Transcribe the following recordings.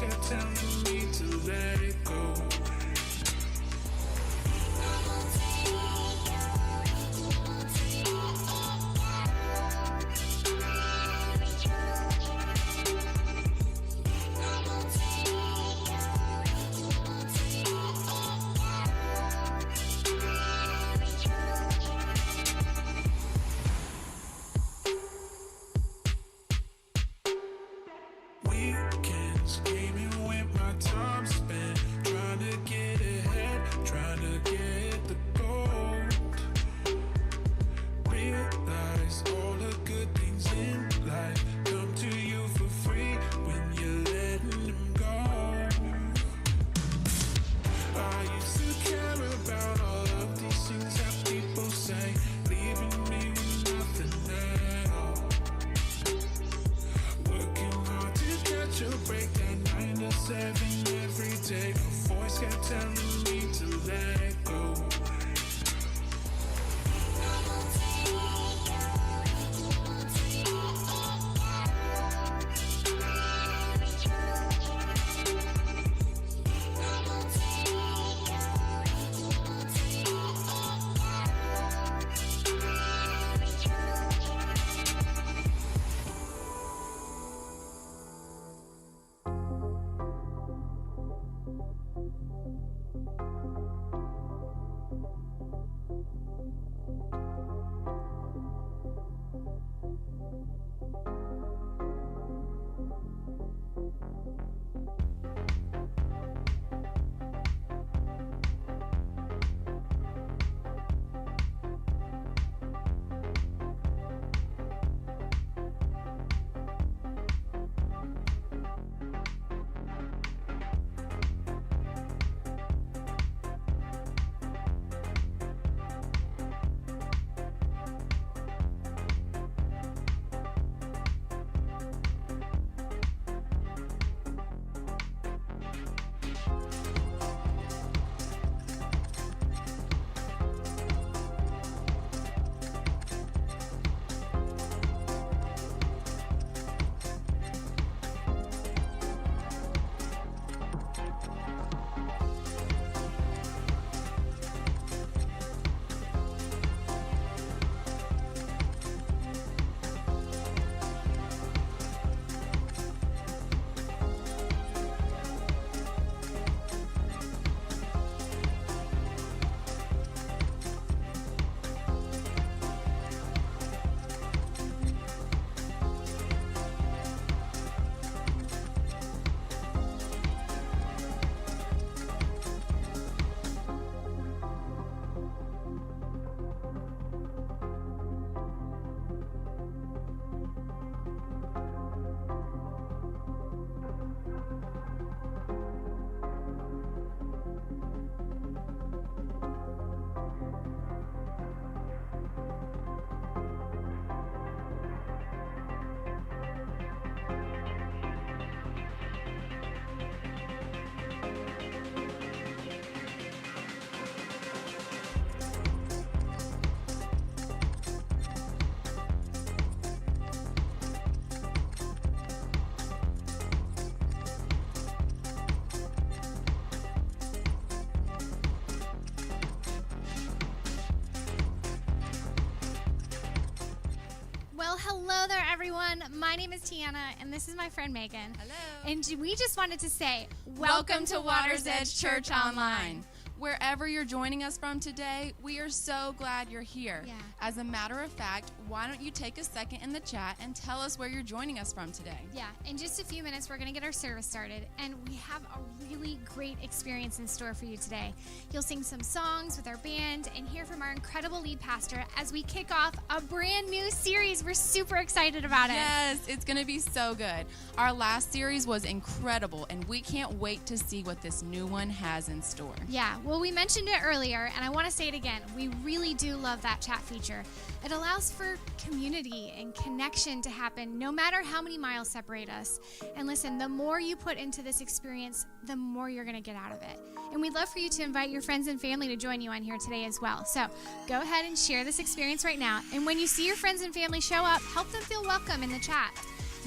kept telling me to let it go. Weekends gaming with my time spent trying to get ahead, trying to get the gold. Realize all the good things in life come to you for free when you're letting them go. I used to care about all of these things that people say, leaving me with nothing now. Working hard to catch a break at 9 to 7 every day. My voice kept telling me to let it go. Well, hello there, everyone. My name is Tiana, and this is my friend Megan. Hello. And we just wanted to say, Welcome to Water's Edge Church Online. Wherever you're joining us from today, we are so glad you're here. Yeah. As a matter of fact, why don't you take a second in the chat and tell us where you're joining us from today? Yeah, in just a few minutes, we're going to get our service started, and we have a really great experience in store for you today. You'll sing some songs with our band and hear from our incredible lead pastor as we kick off a brand new series. We're super excited about it. Yes, it's going to be so good. Our last series was incredible, and we can't wait to see what this new one has in store. Yeah, well, we mentioned it earlier, and I want to say it again. We really do love that chat feature. It allows for community and connection to happen no matter how many miles separate us. And listen, the more you put into this experience, the more you're going to get out of it. And we'd love for you to invite your friends and family to join you on here today as well. So go ahead and share this experience right now. And when you see your friends and family show up, help them feel welcome in the chat.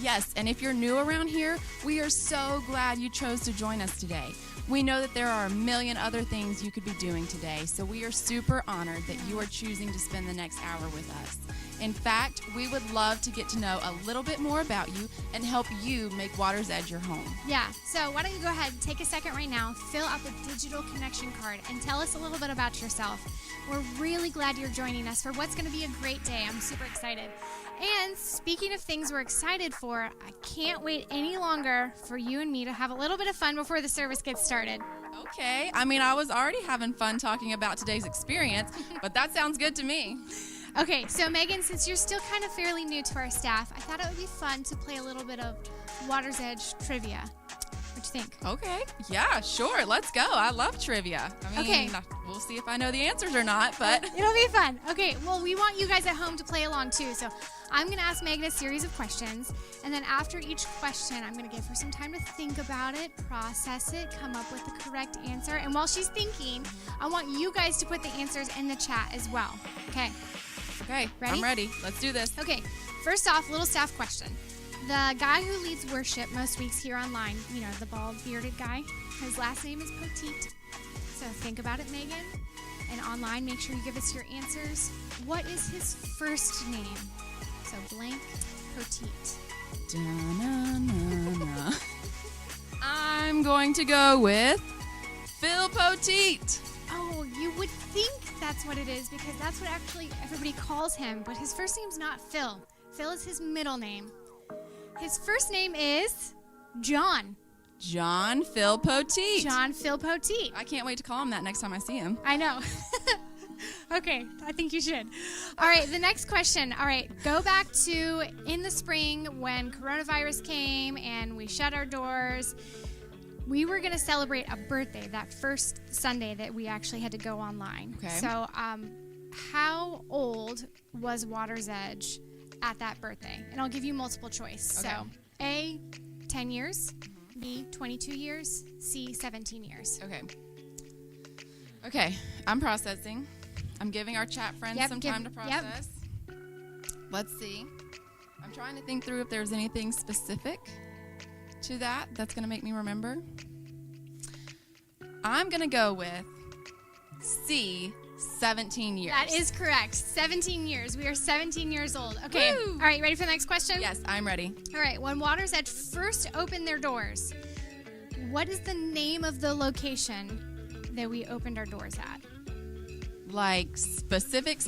Yes, and if you're new around here, we are so glad you chose to join us today. We know that there are a million other things you could be doing today, so we are super honored that you are choosing to spend the next hour with us. In fact, we would love to get to know a little bit more about you and help you make Water's Edge your home. Yeah, so why don't you go ahead and take a second right now, fill out the digital connection card, and tell us a little bit about yourself. We're really glad you're joining us for what's going to be a great day. I'm super excited. And speaking of things we're excited for, I can't wait any longer for you and me to have a little bit of fun before the service gets started. Okay, I mean, I was already having fun talking about today's experience, but that sounds good to me. Okay, so Megan, since you're still kind of fairly new to our staff, I thought it would be fun to play a little bit of Water's Edge trivia. What do you think? Okay, yeah, sure, let's go. I love trivia. I mean, Okay. We'll see if I know the answers or not, but... It'll be fun. Okay, well, we want you guys at home to play along too. So I'm going to ask Megan a series of questions, and then after each question, I'm going to give her some time to think about it, process it, come up with the correct answer. And while she's thinking, I want you guys to put the answers in the chat as well. Okay. Okay, Ready? I'm ready. Let's do this. Okay, first off, little staff question. The guy who leads worship most weeks here online, you know, the bald bearded guy, his last name is Poteet. So think about it, Megan. And online, make sure you give us your answers. What is his first name? So blank Poteet. Da-na-na-na. I'm going to go with Phil Poteet. Oh, you would think that's what it is because that's what actually everybody calls him, but his first name's not Phil. Phil is his middle name. His first name is John. John Phil Poteet. John Phil Poteet. I can't wait to call him that next time I see him. I know. Okay, I think you should. All right, the next question. All right, go back to in the spring when coronavirus came and we shut our doors. We were going to celebrate a birthday that first Sunday that we actually had to go online. Okay. So, how old was Water's Edge at that birthday? And I'll give you multiple choice. Okay. So, A, 10 years, B, 22 years, C, 17 years. Okay, I'm processing. I'm giving our chat friends Yep, some time to process. Let's see. I'm trying to think through if there's anything specific to that's going to make me remember. I'm going to go with C, 17 years. That is correct. 17 years. We are 17 years old. Okay. Woo! All right, ready for the next question? Yes, I'm ready. All right. When Water's Edge first opened their doors, what is the name of the location that we opened our doors at? Like specific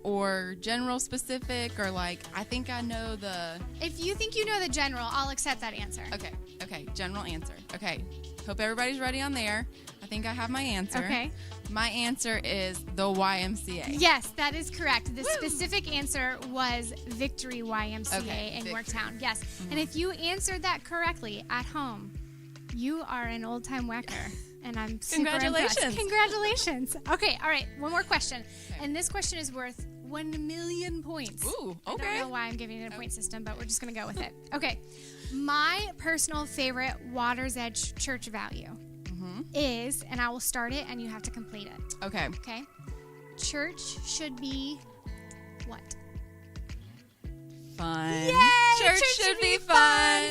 or general specific or like I think I know the... If you think you know the general, I'll accept that answer. Okay, general answer. Okay, hope everybody's ready on there. I think I have my answer. Okay. My answer is the YMCA. Yes, that is correct. The Woo! specific answer was Victory YMCA Okay, in Victory. Yorktown. Yes. And if you answered that correctly at home, you are an old-time whacker. And I'm super Congratulations. impressed. Congratulations. Okay, all right, one more question. And this question is worth 1 million points. Ooh, I okay. don't know why I'm giving it a point system, but we're just going to go with it. Okay. My personal favorite Water's Edge church value is, and I will start it and you have to complete it. Okay. Okay? Church should be what? Fun. Yay! Church should be fun.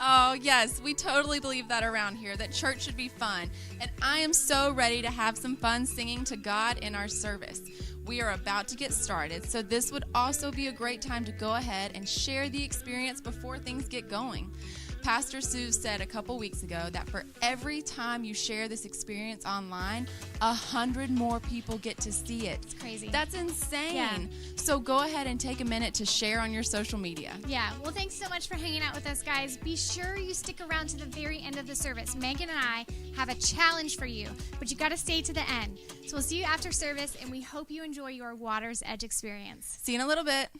Oh, yes, we totally believe that around here, that church should be fun. And I am so ready to have some fun singing to God in our service. We are about to get started, so this would also be a great time to go ahead and share the experience before things get going. Pastor Sue said a couple weeks ago that for every time you share this experience online, 100 more people get to see it. It's crazy. That's insane. Yeah. So go ahead and take a minute to share on your social media. Yeah, well, thanks so much for hanging out with us, guys. Be sure you stick around to the very end of the service. Megan and I have a challenge for you, but you got to stay to the end. So we'll see you after service, and we hope you enjoy your Water's Edge experience. See you in a little bit.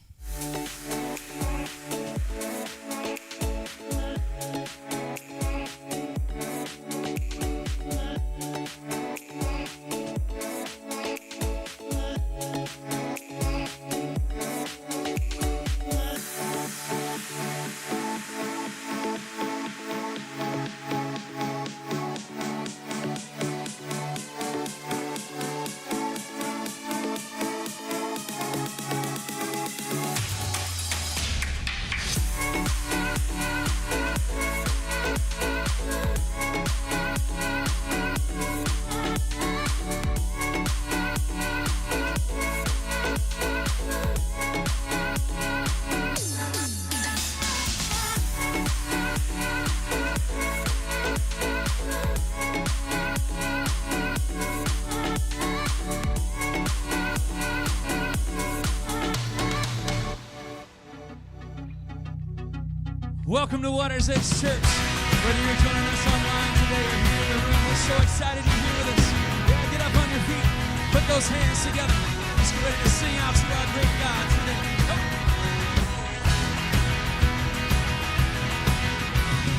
Welcome to Water's Edge Church. Whether you're joining us online today or here in the room, we're so excited you're here with us. Yeah, get up on your feet. Put those hands together. Let's get ready to sing out to our great God today.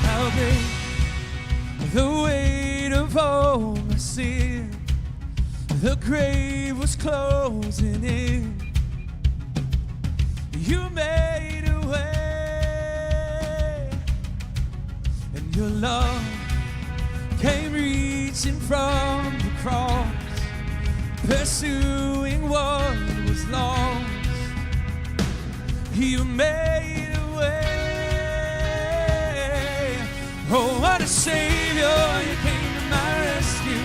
How great the weight of all my sin. The grave was closing in. You made a way, and your love came reaching from the cross, pursuing what was lost. You made a way. Oh, what a Savior, you came to my rescue.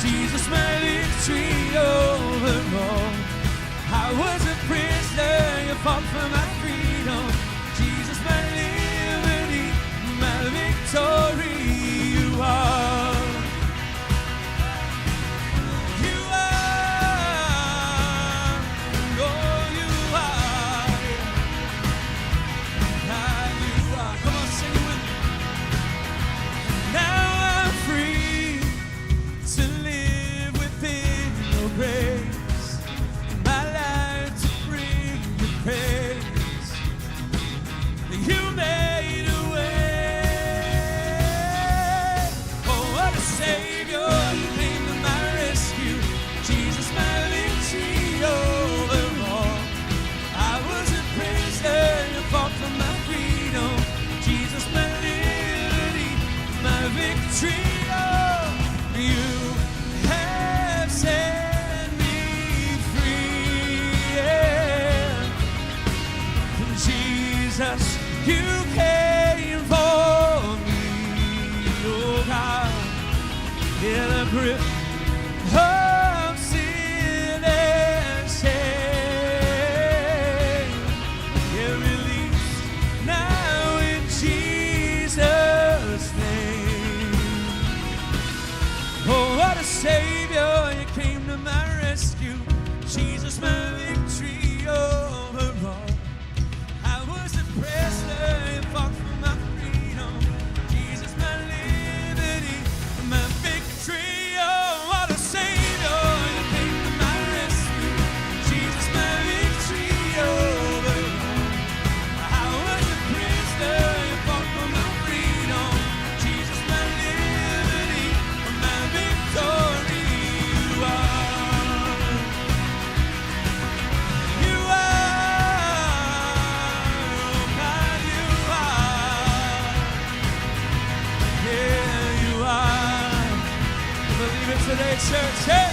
Jesus, my victory over all. I was a prisoner, you fought for my freedom. Jesus, my liberty, my victory. You are. You are. Oh, you are. Ah, you are. Come on, sing it with me. Now I'm free to live within your grace. You made a way. Oh, what a Savior, you came to my rescue. Jesus, my victory over all. I was a prisoner, you fought for my freedom. Jesus, my liberty, my victory. Oh, you have set me free. Yeah. Jesus, you came for me, oh God. Yeah, the grip of sin and shame, yeah, released now in Jesus' name. Oh, what a Savior, you came to my rescue. Jesus, my victory over all. Prisoner, you fought for my freedom. Jesus, my liberty, my victory. Oh, what a Savior, you came to my rescue. Jesus, my victory over all. I was a prisoner, you fought for my freedom. Jesus, my liberty, my victory. You are. You are. Today, church, hey!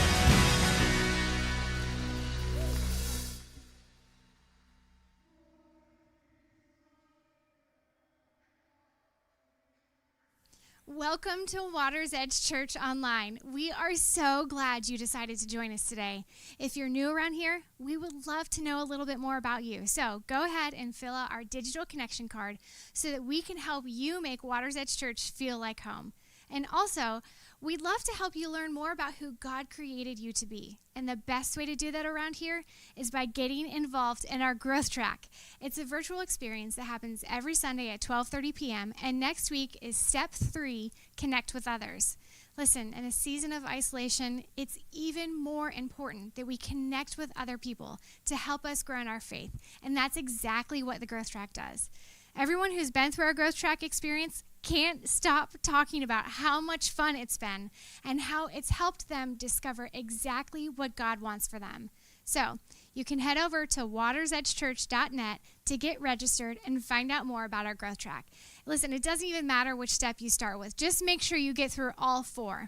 Welcome to Water's Edge Church Online. We are so glad you decided to join us today. If you're new around here, we would love to know a little bit more about you. So go ahead and fill out our digital connection card so that we can help you make Water's Edge Church feel like home. And also, we'd love to help you learn more about who God created you to be. And the best way to do that around here is by getting involved in our growth track. It's a virtual experience that happens every Sunday at 12:30 p.m. And next week is step 3, connect with others. Listen, in a season of isolation, it's even more important that we connect with other people to help us grow in our faith. And that's exactly what the growth track does. Everyone who's been through our growth track experience can't stop talking about how much fun it's been and how it's helped them discover exactly what God wants for them. So you can head over to watersedgechurch.net to get registered and find out more about our growth track. Listen, it doesn't even matter which step you start with. Just make sure you get through all 4.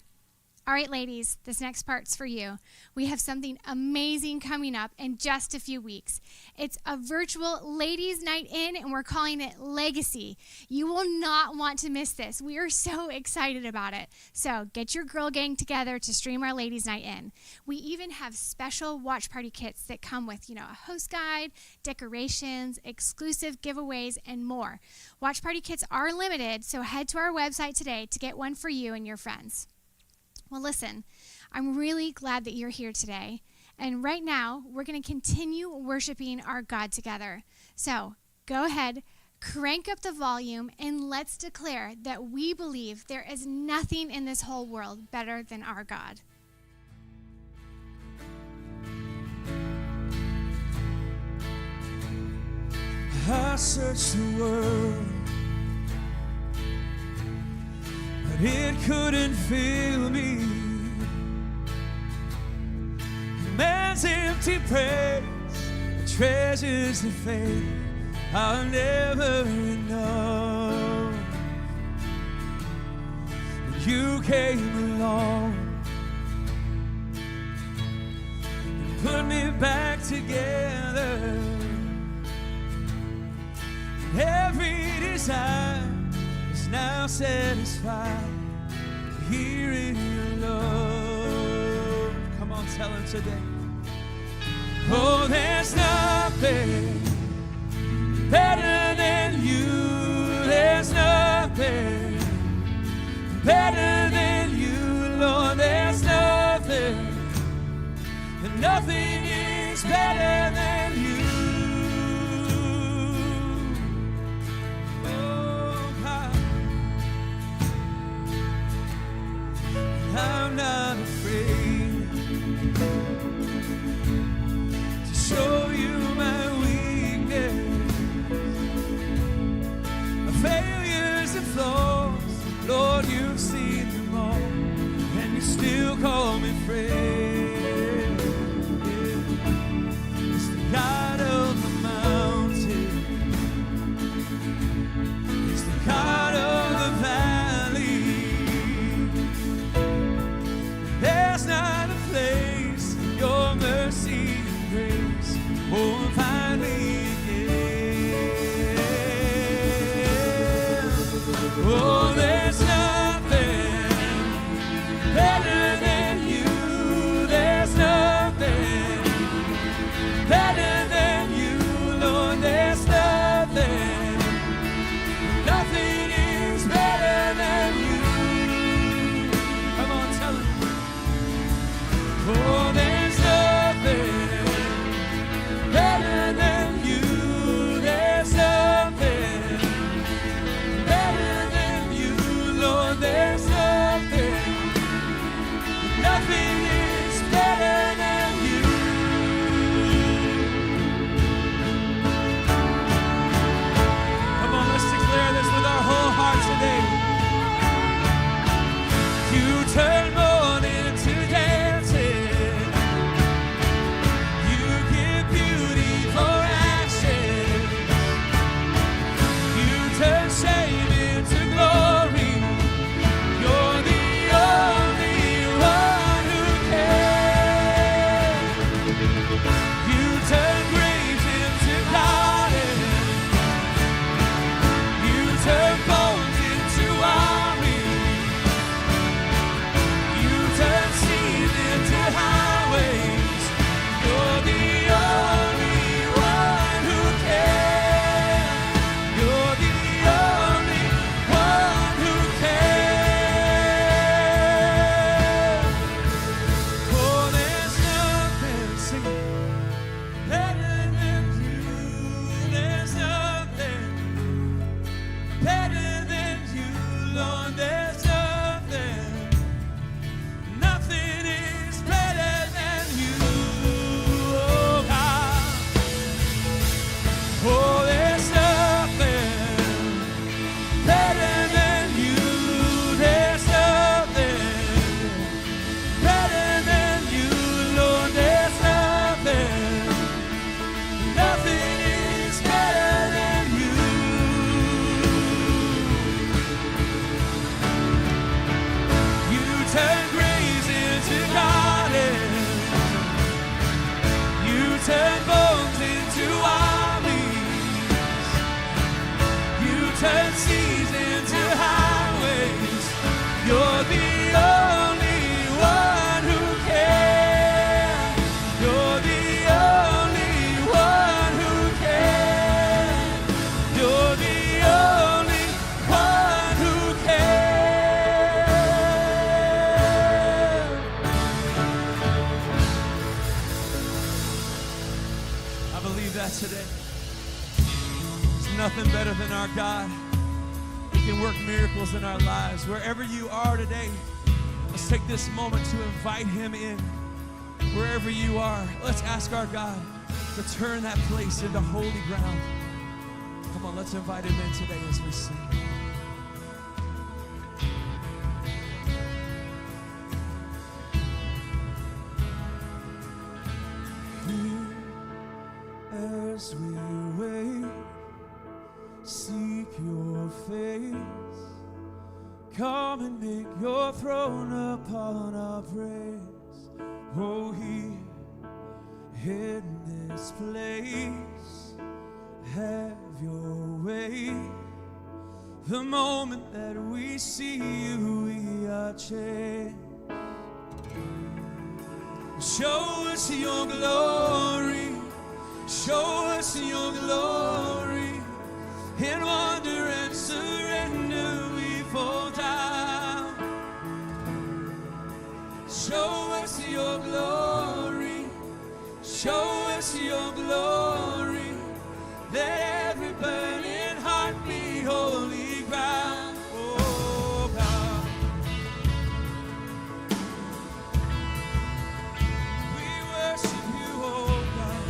All right, ladies, this next part's for you. We have something amazing coming up in just a few weeks. It's a virtual ladies' night in, and we're calling it Legacy. You will not want to miss this. We are so excited about it. So get your girl gang together to stream our ladies' night in. We even have special watch party kits that come with, a host guide, decorations, exclusive giveaways, and more. Watch party kits are limited, so head to our website today to get one for you and your friends. Well, listen, I'm really glad that you're here today. And right now, we're going to continue worshiping our God together. So go ahead, crank up the volume, and let's declare that we believe there is nothing in this whole world better than our God. I searched the world, but it couldn't fill me. Man's empty praise, treasures of faith I'll never know. You came along and put me back together. Every desire is now satisfied here in your love. Come on, tell him today. Oh, there's nothing better than you. There's nothing better than you, Lord. There's nothing, and nothing is better than you. I'm not afraid to show you my weakness, my failures and flaws. Lord, you've seen them all, and you still call me friend. It's the God of the mountain, it's the God of the valley. There's not a place your mercy and grace won't find me again. Oh, there's nothing better than you. There's nothing better than you, Lord. There's nothing, nothing is better than you. Come on, tell him. Oh, there's nothing better than you. There's nothing better than you, Lord. There's nothing, nothing is better than you. Come on, let's declare this with our whole heart today. You turn mourning to dancing. You give beauty for ashes. You turn shame into glory. You're the only one who cares. You turn graves into gardens. You turn bones into armies. You turn seas into highways. You're the only one who cares. You're the only one who cares. Oh, there's nothing, sing it, better than you. There's nothing better than you, Lord. There's nothing, nothing is better than you, oh God. Oh, there's nothing better than you. There's nothing better than you, Lord. There's nothing, nothing is better than you. You turn graves into gardens. You turn bones into armies. You turn seas into highways. You're the only one who cares. You're the only one who cares. You're the only one who cares. I believe that today. There's nothing better than God, He can work miracles in our lives. Wherever you are today, let's take this moment to invite Him in. Wherever you are, let's ask our God to turn that place into holy ground. Come on, let's invite Him in today as we sing. Here, as we wait, seek your face. Come and make your throne upon our praise. Oh, here in this place, have your way. The moment that we see you, we are changed. Show us your glory. Show us your glory. In wonder and surrender we fall down. Show us your glory. Show us your glory. Let every burning heart be holy ground. Oh God, we worship you, oh God.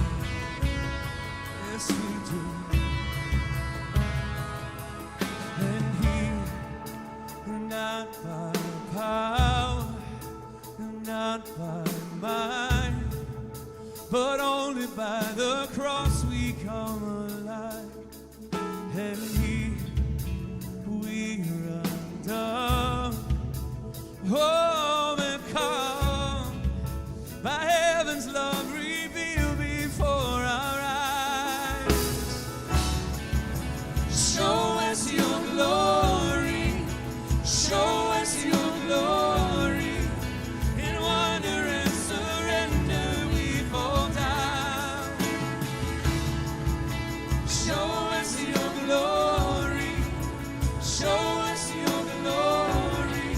Yes, we do. And not by power, not by might, but only by the cross we come alive. And here we run down. Oh, and come by heaven's love revealed before our eyes. Show us your glory. Show us your glory. In wonder and surrender we fall down. Show us your glory. Show us your glory.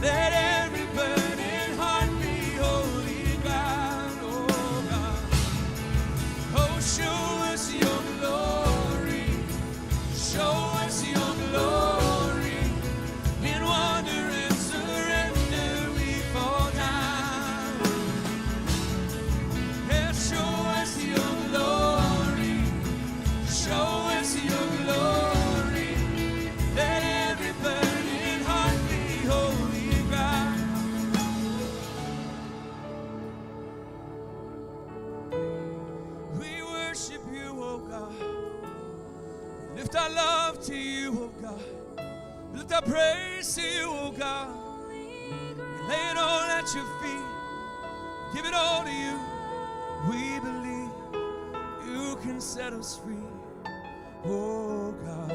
Let every burning heart be holy ground. Oh God. Oh, show us your glory. Show us your glory. In wonder and surrender we fall down. Yeah, show us your glory. Show us your glory. Let every burning heart be holy ground. We worship you, oh God. Lift our love to you, oh God. Lift our praise to you, oh God. Lay it all at your feet. Give it all to you. We believe you can set us free, oh God.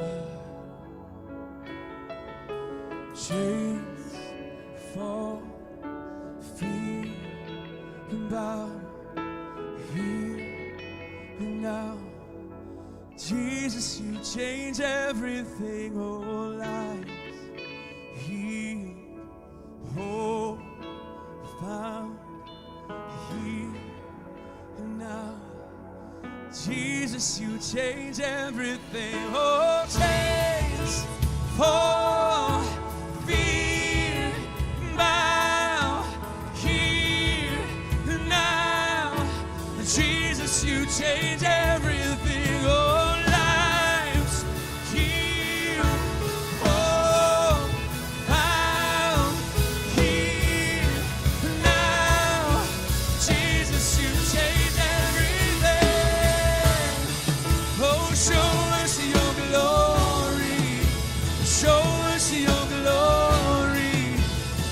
Chains fall, feet can bow here and now. Jesus, you change everything, oh lives healed, whole, found here and now. Jesus, you change everything, oh chains fall, fear bow here and now. Jesus, you change everything, oh lives here, oh found here now. Jesus, you change everything. Oh, show us your glory. Show us your glory.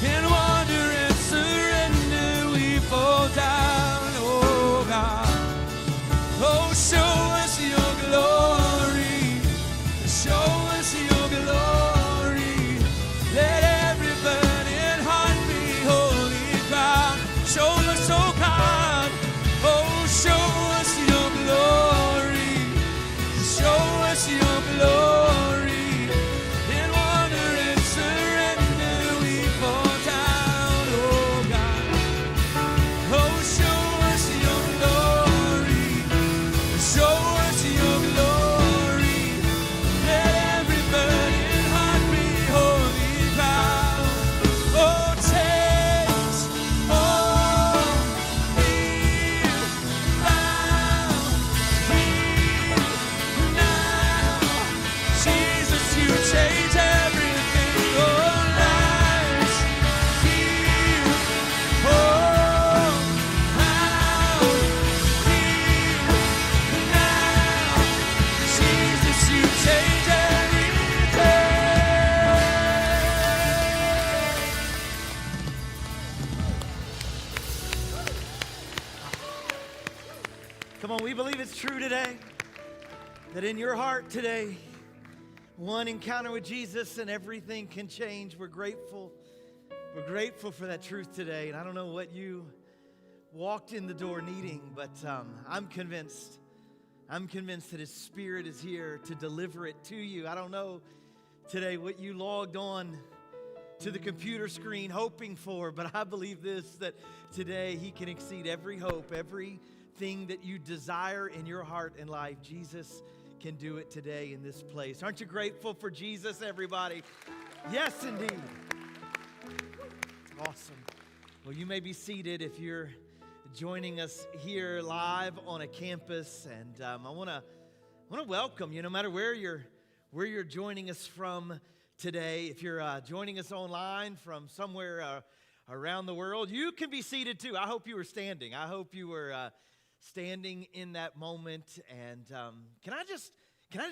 In wonder and surrender we fall down, oh God. Oh, show us your glory. Show us your glory. Let every burning heart be holy ground. Show us, oh God. Oh, show us your glory. Show us your glory. In wonder and surrender. it's true today that in your heart today, one encounter with Jesus and everything can change. We're grateful. We're grateful for that truth today. And I don't know what you walked in the door needing, but I'm convinced that His Spirit is here to deliver it to you. I don't know today what you logged on to the computer screen hoping for, but I believe this, that today He can exceed every hope, everything that you desire in your heart and life. Jesus can do it today in this place. Aren't you grateful for Jesus, everybody? Yes, indeed. Awesome. Well, you may be seated if you're joining us here live on a campus, and I want to welcome you, no matter where you're joining us from today. If you're joining us online from somewhere around the world, you can be seated too. I hope you were standing. I hope you were standing in that moment. And can I just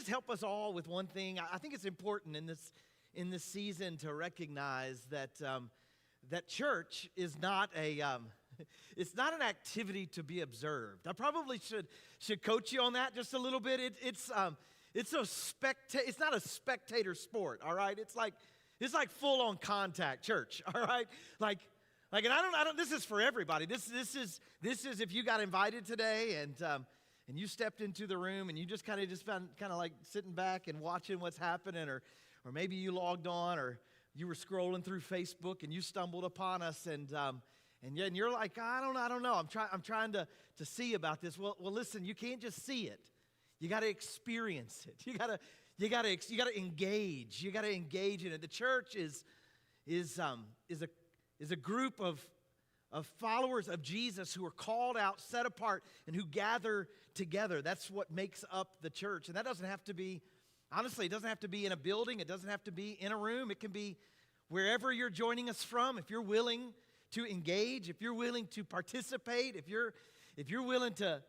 help us all with one thing? I think it's important in this season to recognize that that church is not it's not an activity to be observed. I probably should coach you on that just a little bit. It's not a spectator sport, all right? It's like full on contact church, all right? Like, and I don't. This is for everybody. This is if you got invited today and you stepped into the room and you just kind of like sitting back and watching what's happening, or maybe you logged on, or you were scrolling through Facebook and you stumbled upon us, and you're like, I don't know. I'm trying to see about this. Well, listen. You can't just see it. You got to experience it. You got to engage. You got to engage in it. The church is a group of followers of Jesus who are called out, set apart, and who gather together. That's what makes up the church. And that doesn't have to be, honestly, it doesn't have to be in a building. It doesn't have to be in a room. It can be wherever you're joining us from. If you're willing to engage, if you're willing to participate, if you're willing to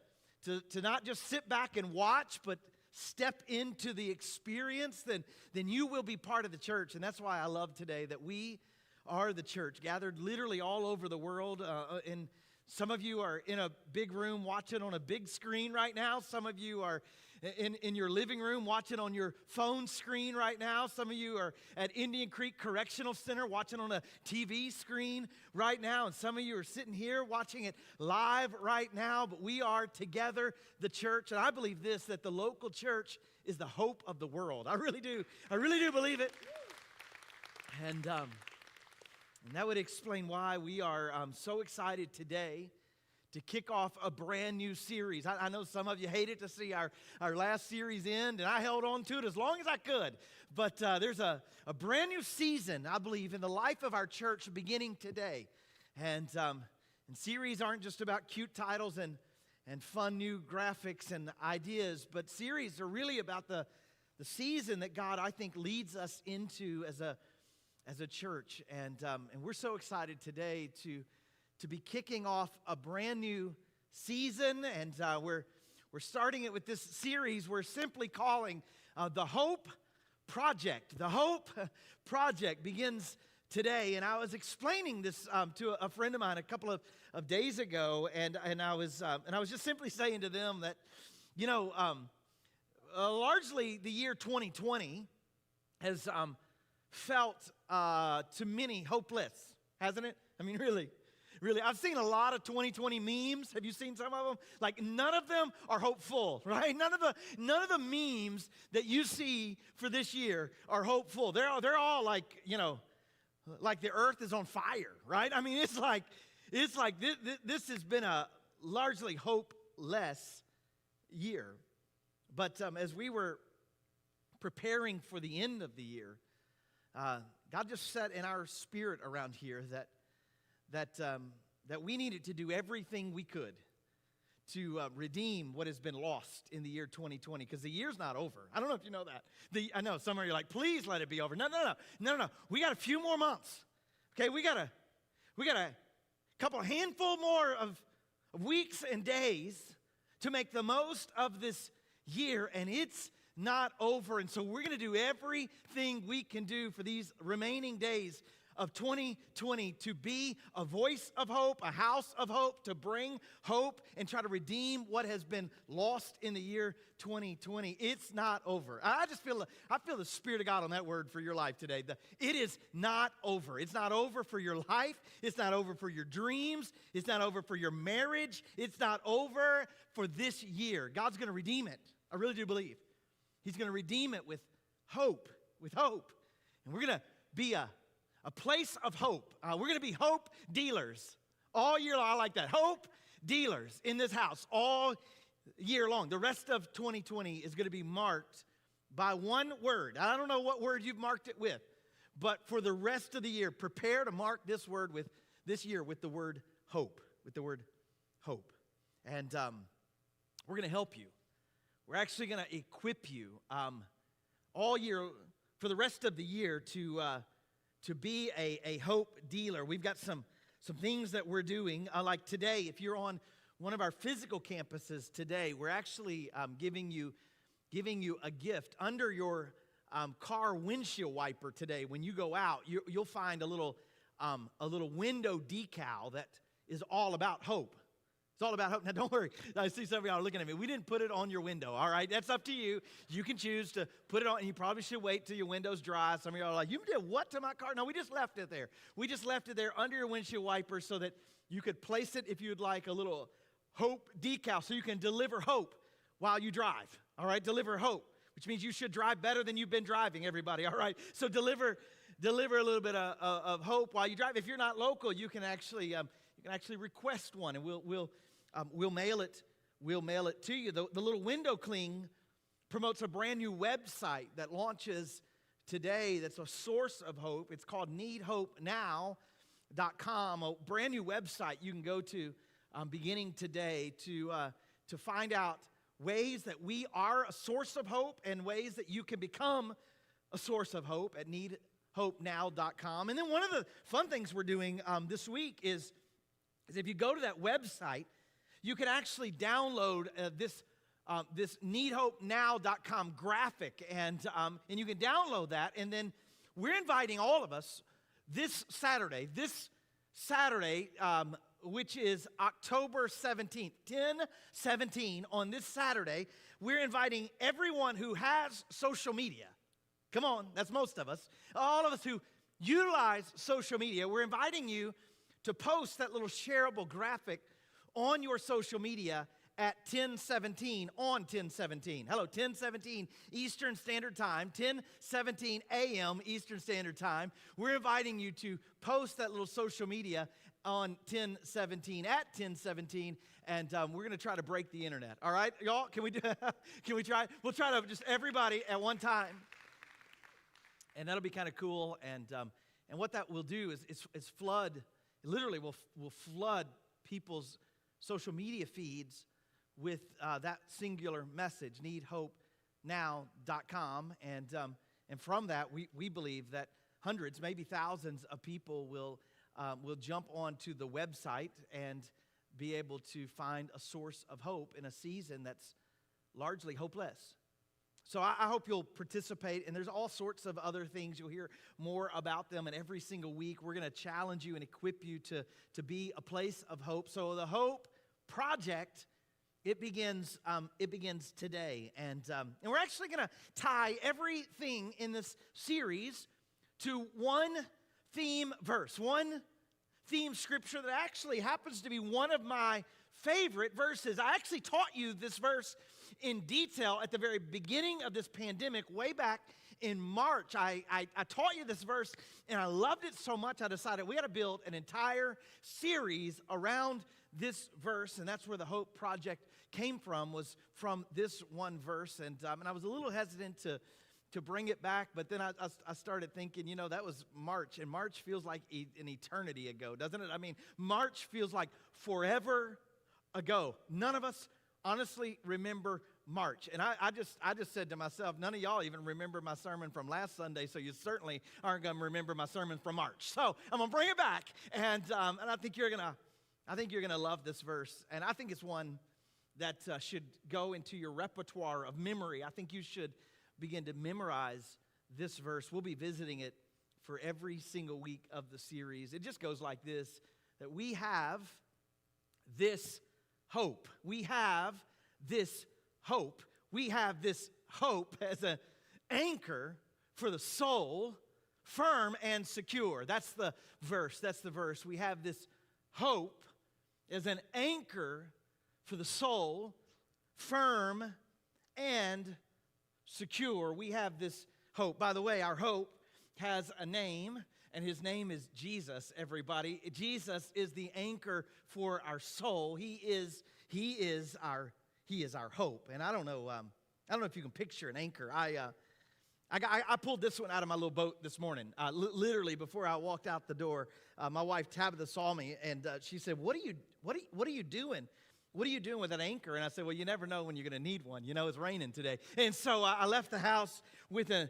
not just sit back and watch, but step into the experience, then you will be part of the church. And that's why I love today that we are the church, gathered literally all over the world. And some of you are in a big room watching on a big screen right now. Some of you are in your living room watching on your phone screen right now. Some of you are at Indian Creek Correctional Center watching on a TV screen right now. And some of you are sitting here watching it live right now. But we are together, the church. And I believe this, that the local church is the hope of the world. I really do. I really do believe it. And that would explain why we are so excited today to kick off a brand new series. I know some of you hated to see our last series end, and I held on to it as long as I could. But there's a brand new season, I believe, in the life of our church beginning today. And series aren't just about cute titles and fun new graphics and ideas, but series are really about the season that God, I think, leads us into as a church. And we're so excited today to be kicking off a brand new season. And we're starting it with this series we're simply calling The Hope Project. The Hope Project begins today. And I was explaining this to a friend of mine a couple of days ago, and I was just simply saying to them that, largely the year 2020 has felt to many hopeless, hasn't it? I mean, really. I've seen a lot of 2020 memes. Have you seen some of them? Like, none of them are hopeful, right? None of the memes that you see for this year are hopeful. They're all like, like the earth is on fire, right? I mean, it's like this has been a largely hopeless year. But as we were preparing for the end of the year, God just set in our spirit around here that we needed to do everything we could to redeem what has been lost in the year 2020, because the year's not over. I don't know if you know that. I know some of you are like, please let it be over. No. We got a few more months. Okay, we got a couple handful more of weeks and days to make the most of this year, and it's not over. And so we're going to do everything we can do for these remaining days of 2020 to be a voice of hope, a house of hope, to bring hope and try to redeem what has been lost in the year 2020. It's not over. I feel the Spirit of God on that word for your life today. It is not over. It's not over for your life. It's not over for your dreams. It's not over for your marriage. It's not over for this year. God's going to redeem it. I really do believe. He's going to redeem it with hope, And we're going to be a place of hope. We're going to be hope dealers all year long. I like that. Hope dealers in this house all year long. The rest of 2020 is going to be marked by one word. I don't know what word you've marked it with, but for the rest of the year, prepare to mark this word with this year with the word hope. With the word hope. And we're going to help you. We're actually going to equip you all year for the rest of the year to be a hope dealer. We've got some things that we're doing. Like today, if you're on one of our physical campuses today, we're actually giving you a gift under your car windshield wiper today. When you go out, you'll find a little window decal that is all about hope. It's all about hope. Now, don't worry. I see some of y'all are looking at me. We didn't put it on your window, all right? That's up to you. You can choose to put it on, and you probably should wait till your window's dry. Some of y'all are like, you did what to my car? No, we just left it there. We just left it there under your windshield wiper so that you could place it if you'd like a little hope decal so you can deliver hope while you drive, all right? Deliver hope, which means you should drive better than you've been driving, everybody, all right? So deliver a little bit of hope while you drive. If you're not local, you can actually request one, and we'll mail it. We'll mail it to you. The little window cling promotes a brand new website that launches today. That's a source of hope. It's called NeedHopeNow.com. A brand new website you can go to beginning today to find out ways that we are a source of hope and ways that you can become a source of hope at NeedHopeNow.com. And then one of the fun things we're doing this week is if you go to that website, you can actually download this NeedHopeNow.com graphic, and you can download that. And then we're inviting all of us this Saturday, which is October 17th, 10/17. On this Saturday, we're inviting everyone who has social media. Come on, that's most of us. All of us who utilize social media, we're inviting you to post that little shareable graphic on your social media at 10:17 on 10:17. Hello, 10:17 Eastern Standard Time, 10:17 a.m. Eastern Standard Time. We're inviting you to post that little social media on 10:17 at 10:17, and we're going to try to break the internet. All right, y'all? Can we try? We'll try to just everybody at one time, and that'll be kind of cool. And what that will do is flood. Literally, will flood people's social media feeds with that singular message, NeedHopeNow.com, and from that, we believe that hundreds, maybe thousands of people will jump onto the website and be able to find a source of hope in a season that's largely hopeless. So I hope you'll participate, and there's all sorts of other things. You'll hear more about them, and every single week we're going to challenge you and equip you to be a place of hope. So the Hope Project, it begins today, and we're actually going to tie everything in this series to one theme verse, one theme scripture that actually happens to be one of my favorite verses. I actually taught you this verse in detail at the very beginning of this pandemic, way back in March. I taught you this verse, and I loved it so much, I decided we got to build an entire series around this verse, and that's where the Hope Project came from, was from this one verse. And I was a little hesitant to bring it back, but then I started thinking, that was March, and March feels like an eternity ago, doesn't it? I mean, March feels like forever ago. None of us honestly remember March. And I just said to myself, none of y'all even remember my sermon from last Sunday, so you certainly aren't going to remember my sermon from March. So I'm going to bring it back, and I think you're going to love this verse. And I think it's one that should go into your repertoire of memory. I think you should begin to memorize this verse. We'll be visiting it for every single week of the series. It just goes like this, that we have this hope. We have this hope. We have this hope as an anchor for the soul, firm and secure. That's the verse. That's the verse. We have this hope as an anchor for the soul, firm and secure. We have this hope. By the way, our hope has a name, and his name is Jesus, everybody. Jesus is the anchor for our soul. He is our hope. And I don't know if you can picture an anchor. I pulled this one out of my little boat this morning. Literally before I walked out the door, my wife Tabitha saw me, and she said, "What are you doing? What are you doing with an anchor?" And I said, "Well, you never know when you're going to need one. You know, it's raining today." And so I left the house with an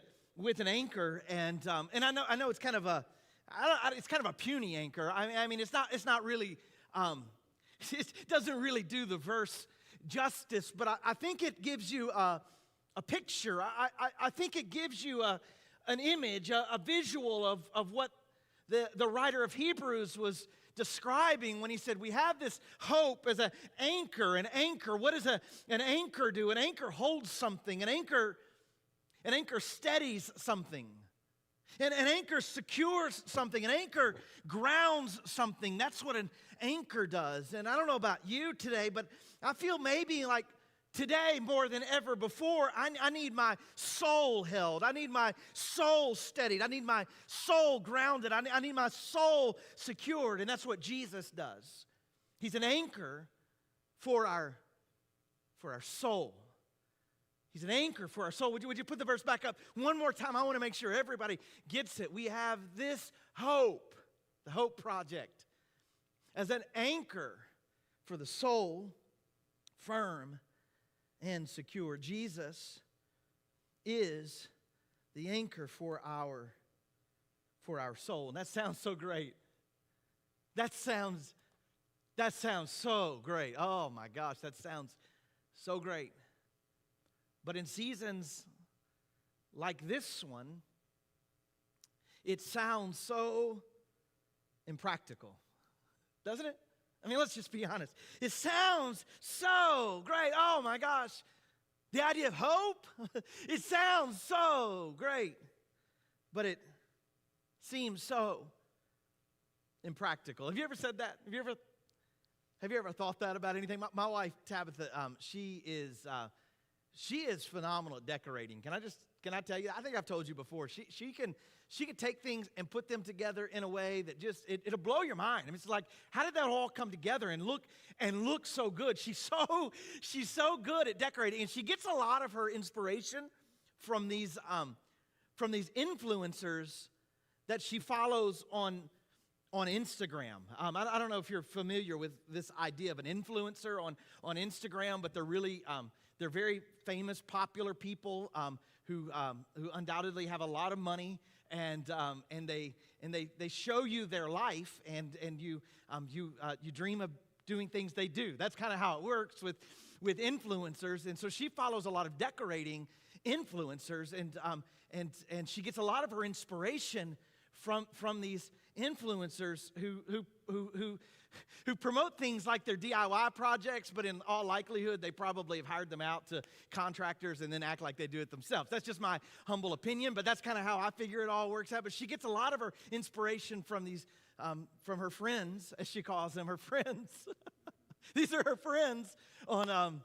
anchor, and I know it's kind of a puny anchor. I mean, it's not really it doesn't really do the verse justice, but I think it gives you a picture. I think it gives you an image, a visual of what the writer of Hebrews was describing when he said we have this hope as an anchor. An anchor, what does an anchor do? An anchor holds something. An anchor steadies something. An anchor secures something. An anchor grounds something. That's what an anchor does. And I don't know about you today, but I feel maybe like today more than ever before, I need my soul held. I need my soul steadied. I need my soul grounded. I need my soul secured. And that's what Jesus does. He's an anchor for our soul. He's an anchor for our soul. Would you put the verse back up one more time? I want to make sure everybody gets it. We have this hope, the Hope Project, as an anchor for the soul, firm and secure. Jesus is the anchor for our soul. And that sounds so great. That sounds so great. Oh my gosh, that sounds so great. But in seasons like this one, it sounds so impractical, doesn't it? I mean, let's just be honest. It sounds so great. Oh my gosh. The idea of hope, it sounds so great. But it seems so impractical. Have you ever said that? Have you ever thought that about anything? My wife, Tabitha, she is phenomenal at decorating. Can I tell you? I think I've told you before. She can take things and put them together in a way that just it'll blow your mind. I mean, it's like, how did that all come together and look so good? She's so good at decorating, and she gets a lot of her inspiration from these influencers that she follows on Instagram. I don't know if you're familiar with this idea of an influencer on Instagram, but they're very famous, popular people who undoubtedly have a lot of money, and they show you their life, and you dream of doing things they do. That's kind of how it works with influencers. And so she follows a lot of decorating influencers, and she gets a lot of her inspiration from these influencers who promote things like their DIY projects, but in all likelihood, they probably have hired them out to contractors and then act like they do it themselves. That's just my humble opinion, but that's kind of how I figure it all works out. But she gets a lot of her inspiration from from her friends, as she calls them, her friends. These are her friends on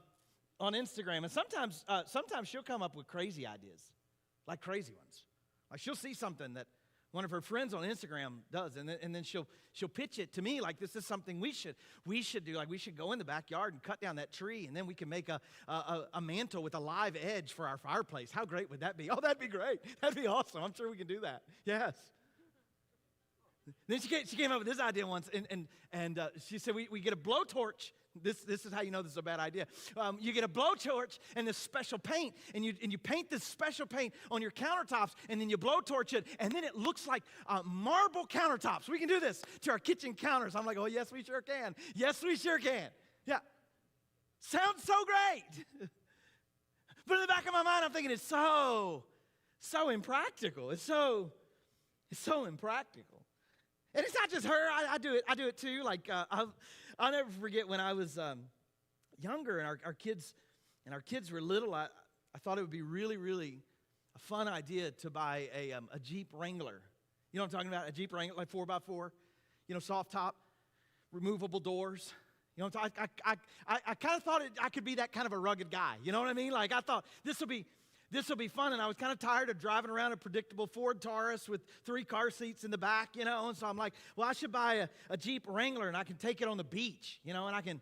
Instagram. And sometimes she'll come up with crazy ideas, like crazy ones. Like she'll see something that one of her friends on Instagram does, and then she'll pitch it to me like this is something we should do. Like we should go in the backyard and cut down that tree, and then we can make a mantle with a live edge for our fireplace. How great would that be? Oh, that'd be great. That'd be awesome. I'm sure we can do that. Yes. Then she came up with this idea once, and she said we get a blowtorch. This is how you know this is a bad idea. You get a blowtorch and this special paint, and you paint this special paint on your countertops, and then you blowtorch it, and then it looks like marble countertops. We can do this to our kitchen counters. I'm like, oh, yes, we sure can. Yes, we sure can. Yeah. Sounds so great. But in the back of my mind, I'm thinking it's so impractical. It's so It's so impractical. And it's not just her. I do it too. Like, I'll never forget when I was younger and our kids were little. I thought it would be really, really a fun idea to buy a Jeep Wrangler. You know what I'm talking about? A Jeep Wrangler, like 4x4, soft top, removable doors. I kind of thought I could be that kind of a rugged guy. You know what I mean? Like, I thought this will be fun, and I was kind of tired of driving around a predictable Ford Taurus with 3 car seats in the back, and so I'm like, well, I should buy a Jeep Wrangler, and I can take it on the beach, and I can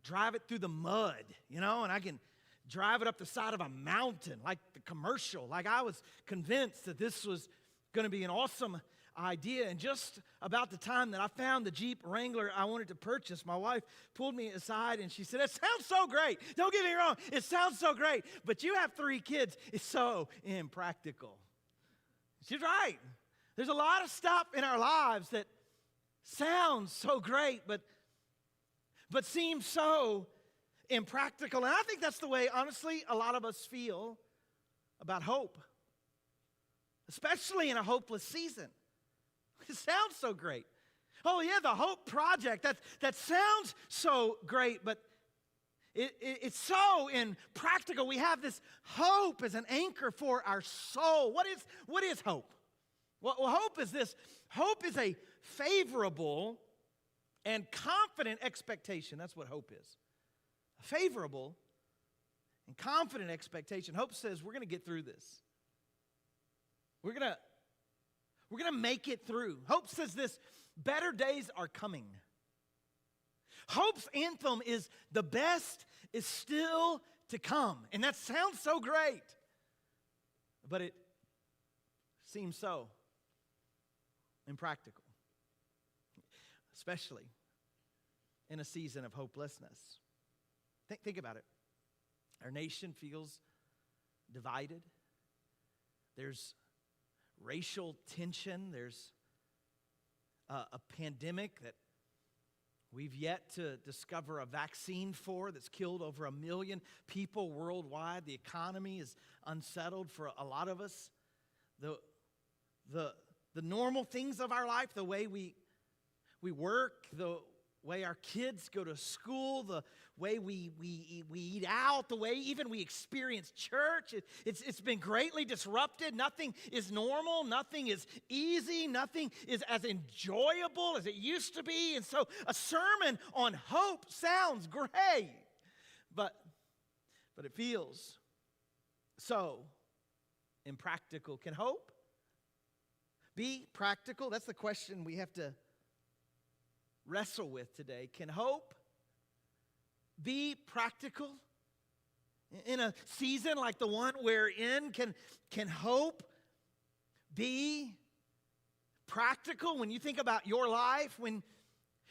drive it through the mud, and I can drive it up the side of a mountain like the commercial. Like, I was convinced that this was going to be an awesome idea. And just about the time that I found the Jeep Wrangler I wanted to purchase, my wife pulled me aside and she said, "It sounds so great. Don't get me wrong. It sounds so great. But you have 3 kids. It's so impractical." She's right. There's a lot of stuff in our lives that sounds so great, but seems so impractical. And I think that's the way, honestly, a lot of us feel about hope, especially in a hopeless season. It sounds so great. Oh yeah, the Hope Project, that sounds so great, but it's so impractical. We have this hope as an anchor for our soul. What is hope? Well, hope is this. Hope is a favorable and confident expectation. That's what hope is. A favorable and confident expectation. Hope says we're going to get through this. We're going to make it through. Hope says this: better days are coming. Hope's anthem is the best is still to come. And that sounds so great. But it seems so impractical, especially in a season of hopelessness. Think about it. Our nation feels divided. There's racial tension. There's a pandemic that we've yet to discover a vaccine for that's killed over 1 million people worldwide. The economy is unsettled for a lot of us. The normal things of our life, the way we work, the way our kids go to school, the way we eat out, the way even we experience church, it's been greatly disrupted. Nothing is normal. Nothing is easy. Nothing is as enjoyable as it used to be. And so a sermon on hope sounds great, but it feels so impractical. Can hope be practical? That's the question we have to wrestle with today. Can hope be practical in a season like the one we're in? Can hope be practical when you think about your life, when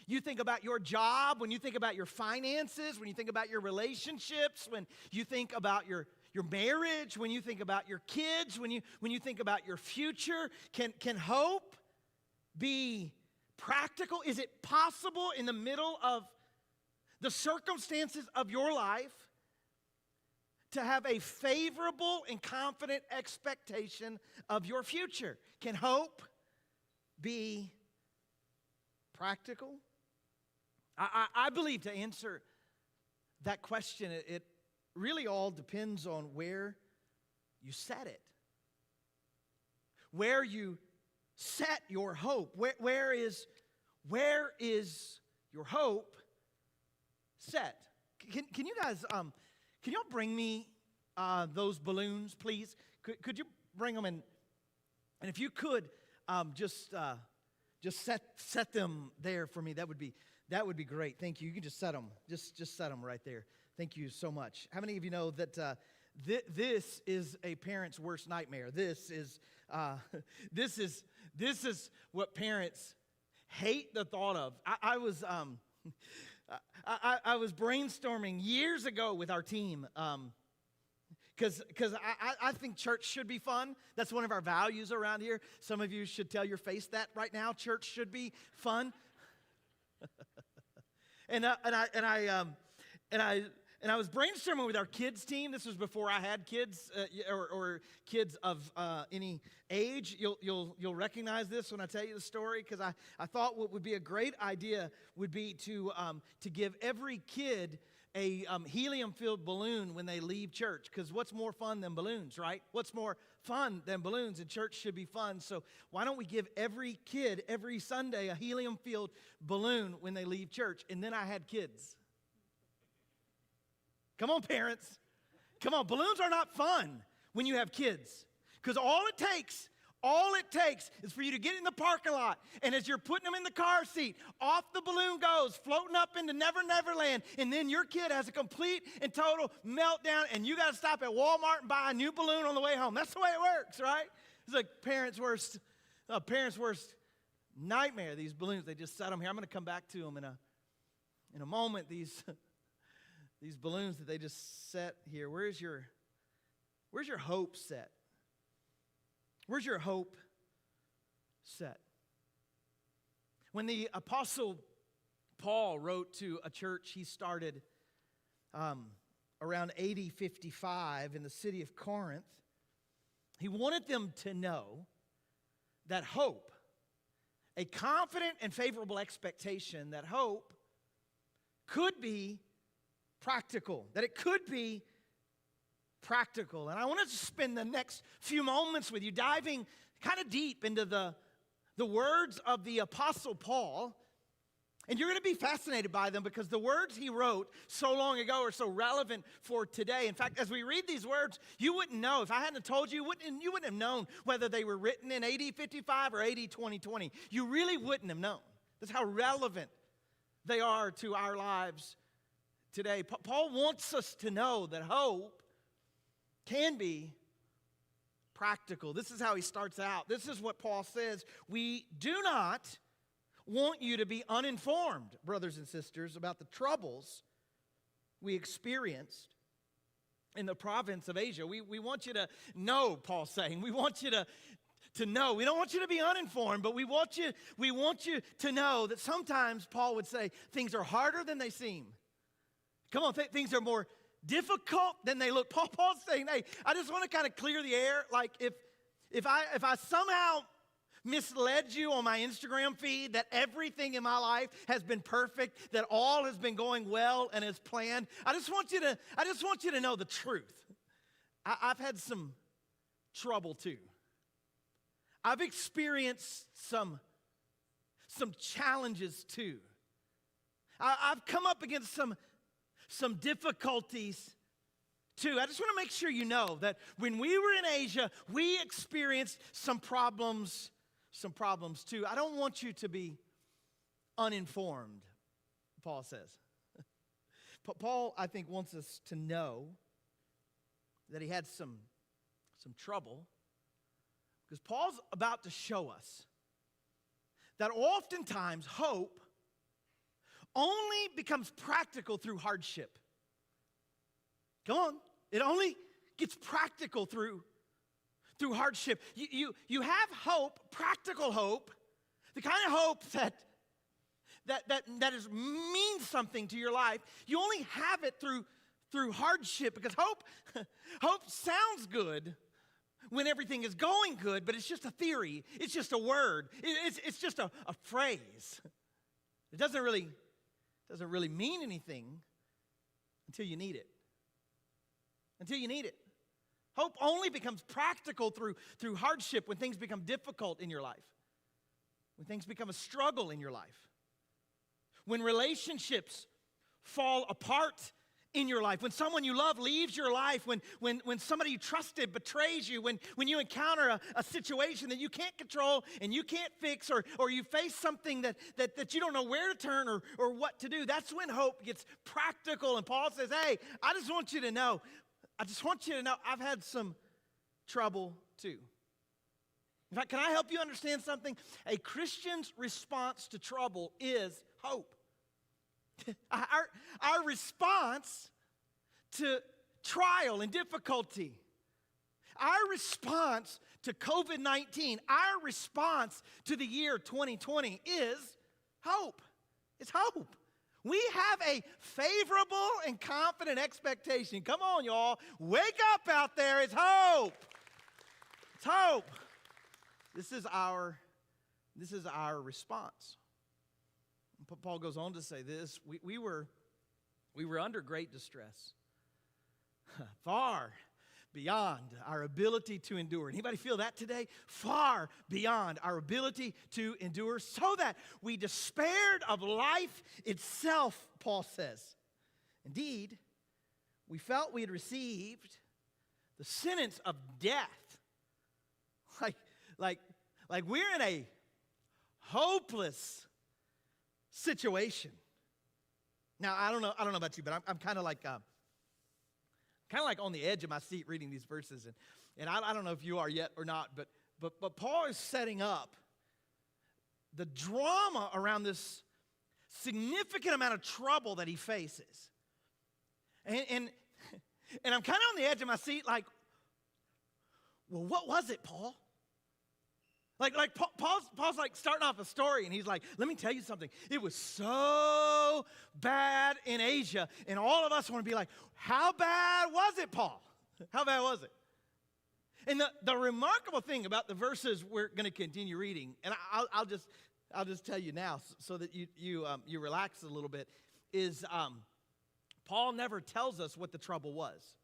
you think about your job, when you think about your finances, when you think about your relationships, when you think about your marriage, when you think about your kids, when you think about your future? Can hope be practical? Is it possible in the middle of the circumstances of your life to have a favorable and confident expectation of your future? Can hope be practical? I believe to answer that question, it really all depends on where you set it, where you set your hope. Where is your hope set? Can you guys can y'all bring me those balloons, please? Could you bring them in? And if you could just set them there for me, that would be great. Thank you. You can just set them. Just set them right there. Thank you so much. How many of you know that this is a parent's worst nightmare? This is what parents hate the thought of. I was brainstorming years ago with our team because I think church should be fun. That's one of our values around here. Some of you should tell your face that right now. Church should be fun. And And I was brainstorming with our kids team. This was before I had kids or kids of any age. You'll recognize this when I tell you the story, because I thought what would be a great idea would be to give every kid a helium-filled balloon when they leave church. Because what's more fun than balloons, right? What's more fun than balloons? And church should be fun. So why don't we give every kid every Sunday a helium-filled balloon when they leave church? And then I had kids. Come on, parents. Come on, balloons are not fun when you have kids. Because all it takes is for you to get in the parking lot, and as you're putting them in the car seat, off the balloon goes, floating up into Never Never Land, and then your kid has a complete and total meltdown, and you got to stop at Walmart and buy a new balloon on the way home. That's the way it works, right? It's like parents' worst nightmare, these balloons. They just set them here. I'm going to come back to them in a moment, these balloons that they just set here. Where's your hope set? Where's your hope set? When the Apostle Paul wrote to a church he started around AD 55 in the city of Corinth, he wanted them to know that hope, a confident and favorable expectation that hope could be practical, that it could be practical. And I want to spend the next few moments with you diving kind of deep into the words of the Apostle Paul. And you're going to be fascinated by them because the words he wrote so long ago are so relevant for today. In fact, as we read these words, you wouldn't know. If I hadn't told you, you wouldn't have known whether they were written in AD 55 or AD 2020. You really wouldn't have known. That's how relevant they are to our lives today. Paul wants us to know that hope can be practical. This is how he starts out. This is what Paul says. We do not want you to be uninformed, brothers and sisters, about the troubles we experienced in the province of Asia. We want you to know, Paul's saying. We want you to know. We don't want you to be uninformed, but we want you to know that sometimes, Paul would say, things are harder than they seem. Come on, things are more difficult than they look. Paul's saying, hey, I just want to kind of clear the air. Like if I somehow misled you on my Instagram feed that everything in my life has been perfect, that all has been going well and as planned, I just want you to know the truth. I've had some trouble too. I've experienced some challenges too. I've come up against some difficulties too. I just want to make sure you know that when we were in Asia, we experienced some problems too. I don't want you to be uninformed, Paul says. Paul, I think, wants us to know that he had some trouble, because Paul's about to show us that oftentimes hope only becomes practical through hardship. Come on. It only gets practical through hardship. You have hope, practical hope, the kind of hope that means something to your life. You only have it through hardship, because hope sounds good when everything is going good, but it's just a theory. It's just a word. It's just a phrase. It doesn't really mean anything until you need it. Until you need it. Hope only becomes practical through hardship, when things become difficult in your life, when things become a struggle in your life, when relationships fall apart in your life, when someone you love leaves your life, when somebody you trusted betrays you, when you encounter a situation that you can't control and you can't fix, or you face something that you don't know where to turn or what to do. That's when hope gets practical. And Paul says, hey, I just want you to know I've had some trouble too. In fact, can I help you understand something? A Christian's response to trouble is hope. Our response to trial and difficulty, our response to COVID-19, our response to the year 2020 is hope. It's hope. We have a favorable and confident expectation. Come on, y'all. Wake up out there. It's hope. It's hope. This is our response. Paul goes on to say this. We were under great distress, far beyond our ability to endure. Anybody feel that today? Far beyond our ability to endure, so that we despaired of life itself, Paul says. Indeed, we felt we had received the sentence of death. Like we're in a hopeless situation. Now, I don't know about you, but I'm kind of like on the edge of my seat reading these verses, and I don't know if you are yet or not, but Paul is setting up the drama around this significant amount of trouble that he faces, and I'm kind of on the edge of my seat, like, well, what was it, Paul? Like Paul's like starting off a story, and he's like, let me tell you something. It was so bad in Asia, and all of us want to be like, how bad was it, Paul? How bad was it? And the remarkable thing about the verses we're going to continue reading, and I'll just tell you now so that you relax a little bit, is Paul never tells us what the trouble was.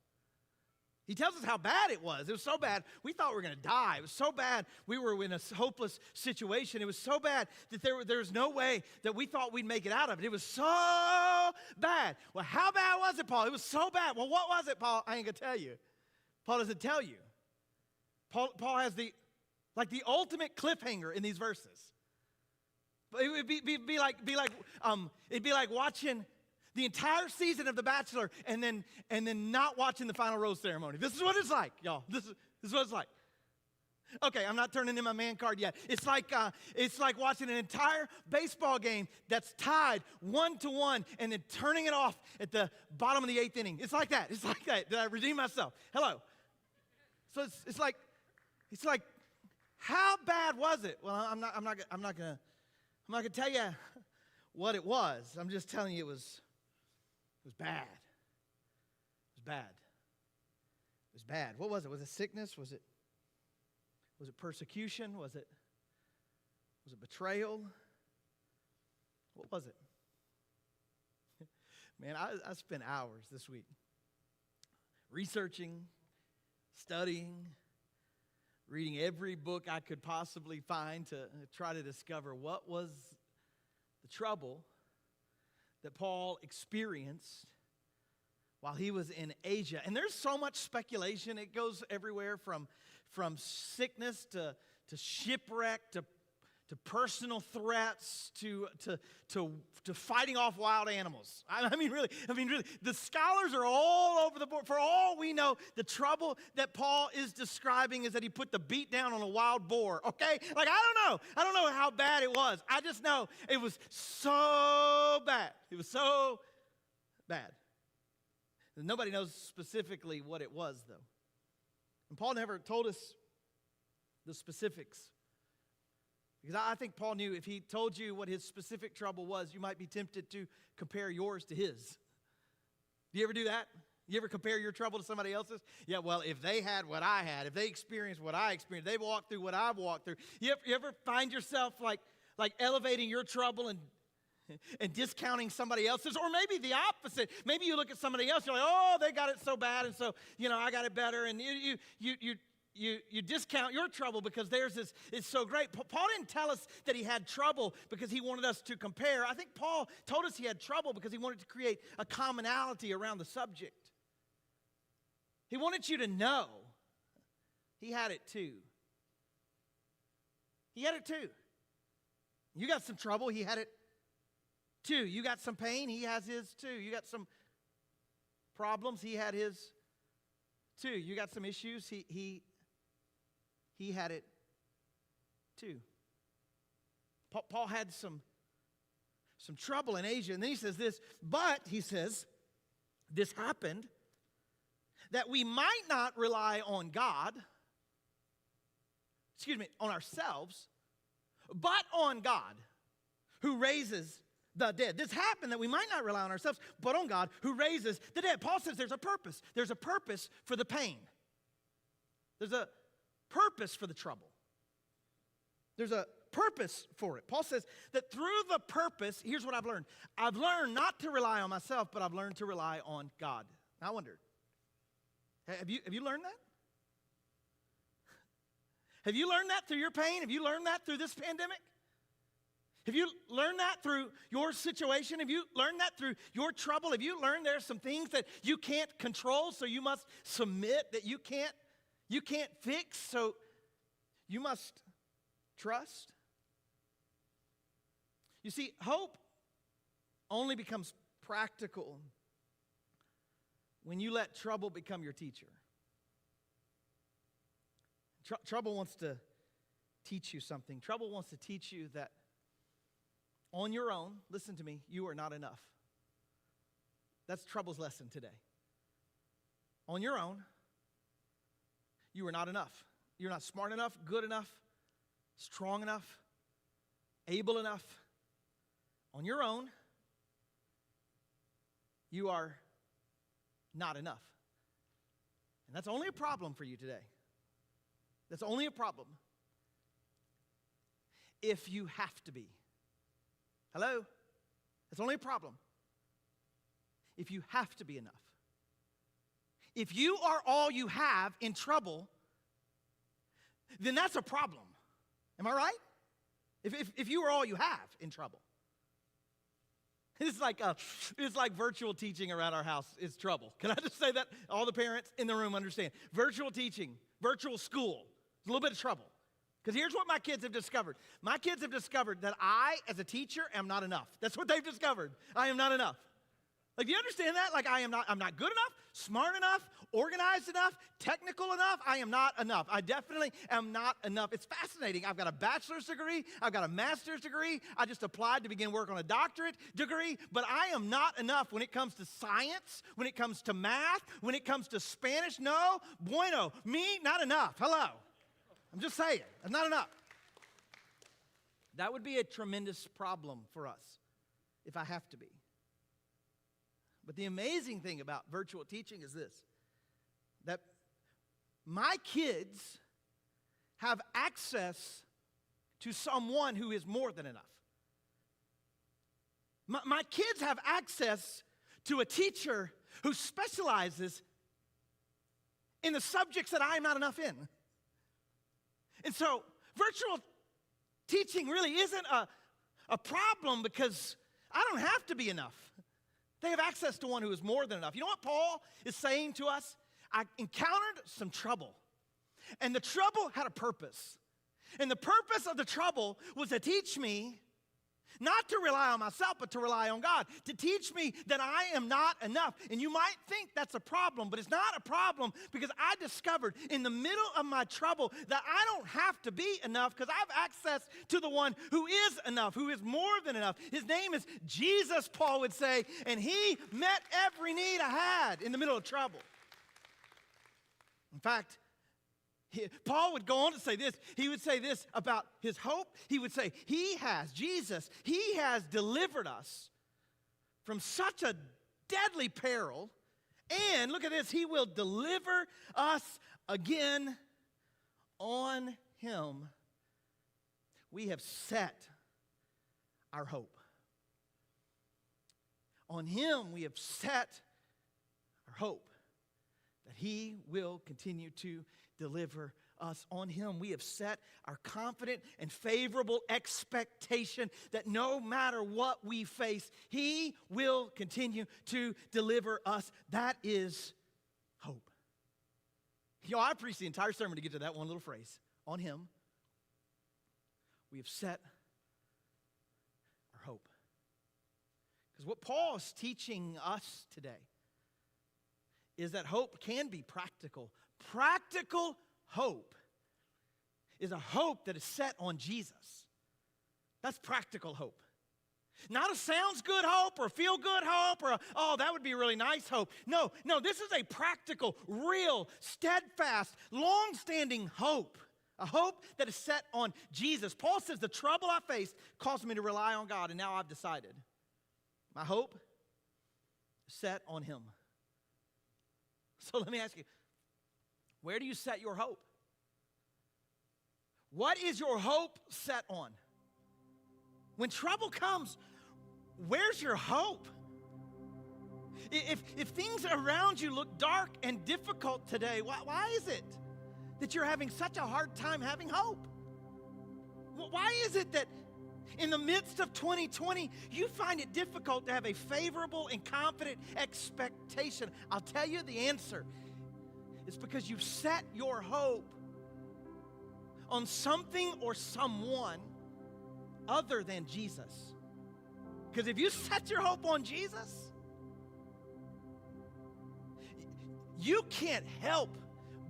He tells us how bad it was. It was so bad, we thought we were going to die. It was so bad, we were in a hopeless situation. It was so bad that there was no way that we thought we'd make it out of it. It was so bad. Well, how bad was it, Paul? It was so bad. Well, what was it, Paul? I ain't going to tell you. Paul doesn't tell you. Paul has the ultimate cliffhanger in these verses. It would be like watching the entire season of The Bachelor and then not watching the final rose ceremony. This is what it's like, y'all. This is what it's like. Okay, I'm not turning in my man card yet. It's like watching an entire baseball game that's tied 1-1 and then turning it off at the bottom of the 8th inning. It's like that. It's like that. Did I redeem myself? Hello. So it's like, how bad was it? Well, I'm not gonna tell you what it was. I'm just telling you it was bad. It was bad. It was bad. What was it? Was it sickness? Was it persecution? Was it betrayal? What was it? Man, I spent hours this week researching, studying, reading every book I could possibly find to try to discover what was the trouble that Paul experienced while he was in Asia. And there's so much speculation. It goes everywhere from sickness to shipwreck to personal threats to fighting off wild animals. I mean, really, the scholars are all over the board. For all we know, the trouble that Paul is describing is that he put the beat down on a wild boar, okay? Like, I don't know how bad it was. I just know it was so bad. It was so bad. Nobody knows specifically what it was, though. And Paul never told us the specifics. Because I think Paul knew if he told you what his specific trouble was, you might be tempted to compare yours to his. Do you ever do that? You ever compare your trouble to somebody else's? Yeah, well, if they had what I had, if they experienced what I experienced, they walked through what I've walked through. You ever find yourself like elevating your trouble and discounting somebody else's? Or maybe the opposite. Maybe you look at somebody else, you're like, oh, they got it so bad, and so, I got it better, and you discount your trouble because theirs is so great. Paul didn't tell us that he had trouble because he wanted us to compare. I think Paul told us he had trouble because he wanted to create a commonality around the subject. He wanted you to know he had it too. He had it too. You got some trouble, he had it too. You got some pain, he has his too. You got some problems, he had his too. You got some issues, he had it too. Paul had some trouble in Asia. And then he says this, but he says, this happened that we might not rely on God, on ourselves, but on God who raises the dead. This happened that we might not rely on ourselves, but on God who raises the dead. Paul says there's a purpose. There's a purpose for the pain. There's a purpose for the trouble. There's a purpose for it. Paul says that through the purpose, here's what I've learned. I've learned not to rely on myself, but I've learned to rely on God. I wondered, have you learned that? Have you learned that through your pain? Have you learned that through this pandemic? Have you learned that through your situation? Have you learned that through your trouble? Have you learned there's some things that you can't control, so you must submit, that you can't fix, so you must trust? You see, hope only becomes practical when you let trouble become your teacher. Trouble wants to teach you something. Trouble wants to teach you that on your own, listen to me, you are not enough. That's trouble's lesson today. On your own, you are not enough. You're not smart enough, good enough, strong enough, able enough. On your own, you are not enough. And that's only a problem for you today. That's only a problem if you have to be. Hello? That's only a problem if you have to be enough. If you are all you have in trouble, then that's a problem. Am I right? If you are all you have in trouble. It's like virtual teaching around our house is trouble. Can I just say that? All the parents in the room understand. Virtual teaching, virtual school, is a little bit of trouble. Because here's what my kids have discovered. My kids have discovered that I, as a teacher, am not enough. That's what they've discovered. I am not enough. Like, do you understand that? Like, I'm not good enough, smart enough, organized enough, technical enough. I am not enough. I definitely am not enough. It's fascinating. I've got a bachelor's degree. I've got a master's degree. I just applied to begin work on a doctorate degree. But I am not enough when it comes to science, when it comes to math, when it comes to Spanish. No, bueno. Me, not enough. Hello. I'm just saying. I'm not enough. That would be a tremendous problem for us if I have to be. But the amazing thing about virtual teaching is this, that my kids have access to someone who is more than enough. My kids have access to a teacher who specializes in the subjects that I am not enough in. And so virtual teaching really isn't a problem because I don't have to be enough. They have access to one who is more than enough. You know what Paul is saying to us? I encountered some trouble, and the trouble had a purpose. And the purpose of the trouble was to teach me not to rely on myself, but to rely on God, to teach me that I am not enough. And you might think that's a problem, but it's not a problem because I discovered in the middle of my trouble that I don't have to be enough because I have access to the one who is enough, who is more than enough. His name is Jesus, Paul would say, and he met every need I had in the middle of trouble. In fact, Paul would go on to say this. He would say this about his hope. He would say, Jesus, he has delivered us from such a deadly peril. And look at this, he will deliver us again. On him we have set our hope. On him we have set our hope that he will continue to deliver us. On him we have set our confident and favorable expectation that no matter what we face, he will continue to deliver us. That is hope. You know, I preached the entire sermon to get to that one little phrase. On him we have set our hope. Because what Paul is teaching us today is that hope can be practical. Practical hope is a hope that is set on Jesus. That's practical hope. Not a sounds good hope or feel good hope or that would be a really nice hope. No, this is a practical, real, steadfast, long-standing hope. A hope that is set on Jesus. Paul says the trouble I faced caused me to rely on God, and now I've decided My hope is set on him. So let me ask you, where do you set your hope? What is your hope set on? When trouble comes, where's your hope? If things around you look dark and difficult today, why is it that you're having such a hard time having hope? Why is it that in the midst of 2020, you find it difficult to have a favorable and confident expectation? I'll tell you the answer. It's because you've set your hope on something or someone other than Jesus. Because if you set your hope on Jesus, you can't help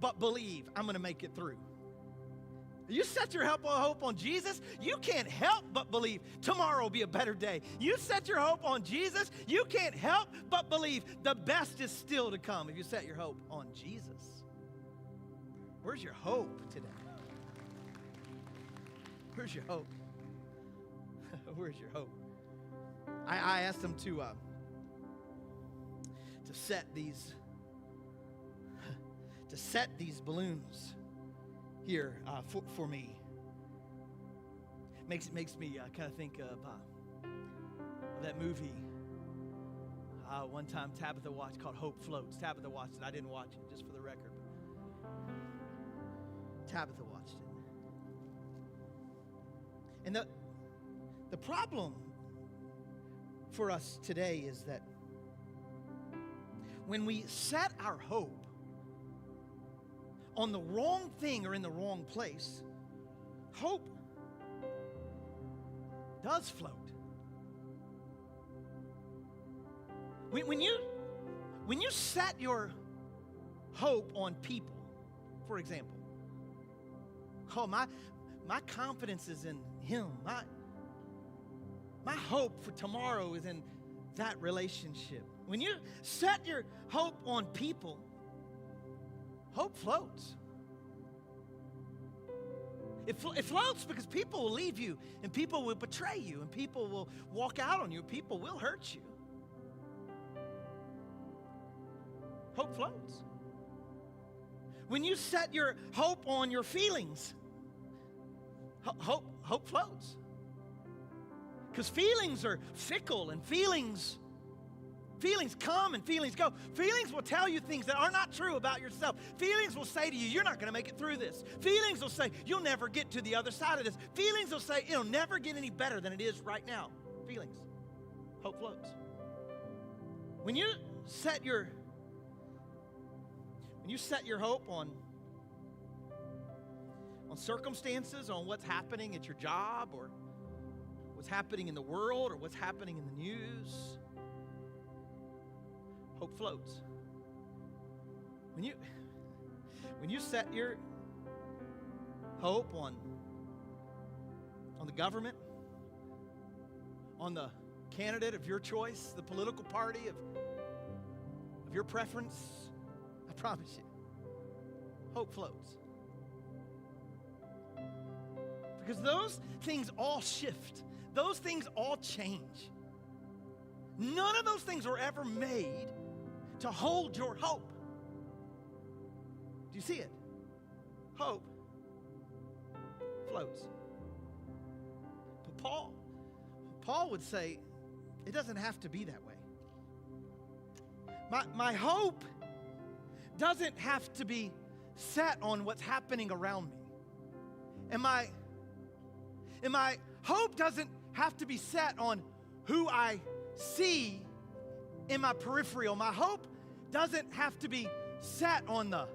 but believe I'm going to make it through. You set your hope on Jesus, you can't help but believe tomorrow will be a better day. You set your hope on Jesus, you can't help but believe the best is still to come if you set your hope on Jesus. Where's your hope today? Where's your hope? Where's your hope? I asked them to set these balloons here for me. Makes me kind of think of that movie one time Tabitha watched called Hope Floats. Tabitha watched it. I didn't watch it, just for the record. Tabitha watched it. And the problem for us today is that when we set our hope on the wrong thing or in the wrong place, hope does float. When you set your hope on people, for example, my confidence is in him. My hope for tomorrow is in that relationship. When you set your hope on people, hope floats. It floats because people will leave you, and people will betray you, and people will walk out on you, people will hurt you. Hope floats. When you set your hope on your feelings, hope floats. Because feelings are fickle, and feelings come and feelings go. Feelings will tell you things that are not true about yourself. Feelings will say to you, you're not going to make it through this. Feelings will say, you'll never get to the other side of this. Feelings will say, it'll never get any better than it is right now. Feelings. Hope floats. When you set your hope on circumstances, on what's happening at your job, or what's happening in the world, or what's happening in the news, hope floats. When you set your hope on the government, on the candidate of your choice, the political party of your preference, I promise you, hope floats. Because those things all shift. Those things all change. None of those things were ever made to hold your hope. Do you see it? Hope floats. But Paul would say, it doesn't have to be that way. My hope doesn't have to be set on what's happening around me. And my hope doesn't have to be set on who I see in my peripheral. My hope doesn't have to be set on the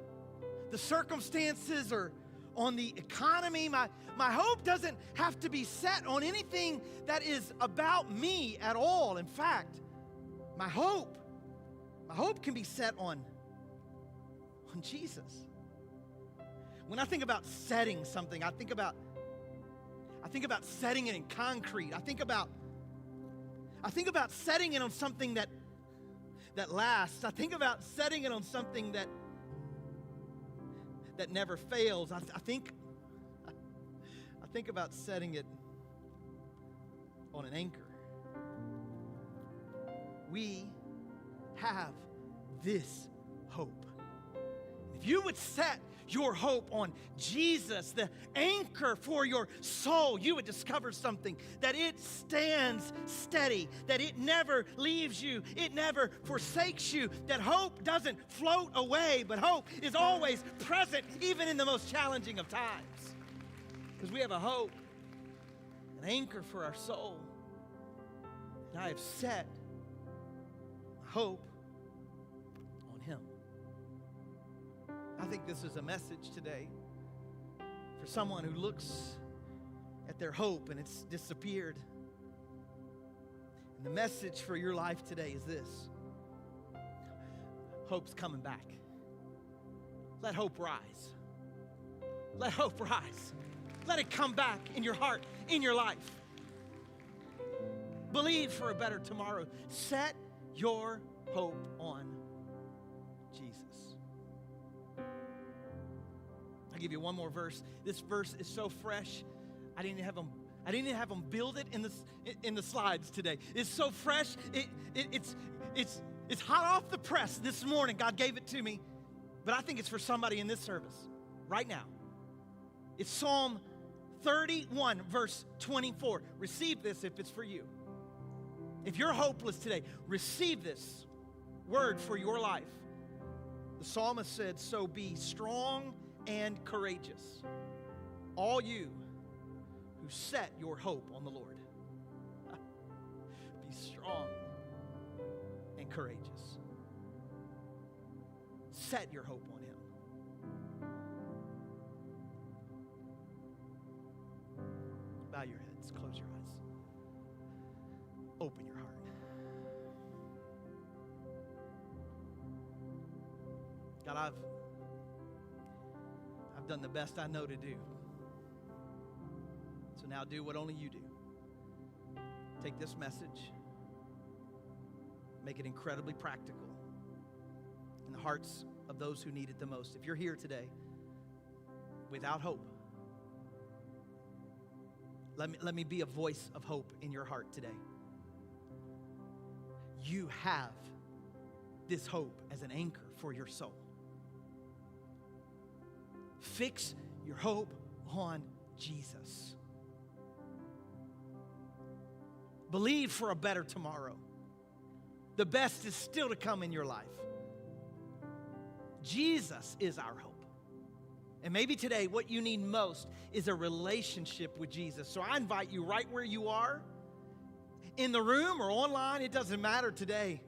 circumstances or on the economy. My hope doesn't have to be set on anything that is about me at all. In fact, my hope can be set on Jesus. When I think about setting something, I think about setting it in concrete. I think about setting it on something that lasts. I think about setting it on something that never fails. I think about setting it on an anchor. we have this hope. If you would set your hope on Jesus, the anchor for your soul, you would discover something, that it stands steady, that it never leaves you, it never forsakes you, that hope doesn't float away, but hope is always present, even in the most challenging of times. Because we have a hope, an anchor for our soul. And I have set my hope on Him. I think this is a message today for someone who looks at their hope and it's disappeared. And the message for your life today is this: hope's coming back. Let hope rise. Let hope rise. Let it come back in your heart, in your life. Believe for a better tomorrow. Set your hope on Jesus. I'll give you one more verse. This verse is so fresh. I didn't have them build it in the slides today. It's so fresh. It's hot off the press this morning. God gave it to me. But I think it's for somebody in this service right now. It's Psalm 31, verse 24. Receive this if it's for you. If you're hopeless today, receive this word for your life. The psalmist said, "So be strong and courageous, all you who set your hope on the Lord." Be strong and courageous. Set your hope on Him. Bow your heads, close your eyes. Open your heart. God, I've done the best I know to do. So now do what only you do. Take this message, make it incredibly practical in the hearts of those who need it the most. If you're here today without hope, let me be a voice of hope in your heart today. You have this hope as an anchor for your soul. Fix your hope on Jesus. Believe for a better tomorrow. The best is still to come in your life. Jesus is our hope. And maybe today what you need most is a relationship with Jesus. So I invite you right where you are, in the room or online, it doesn't matter today.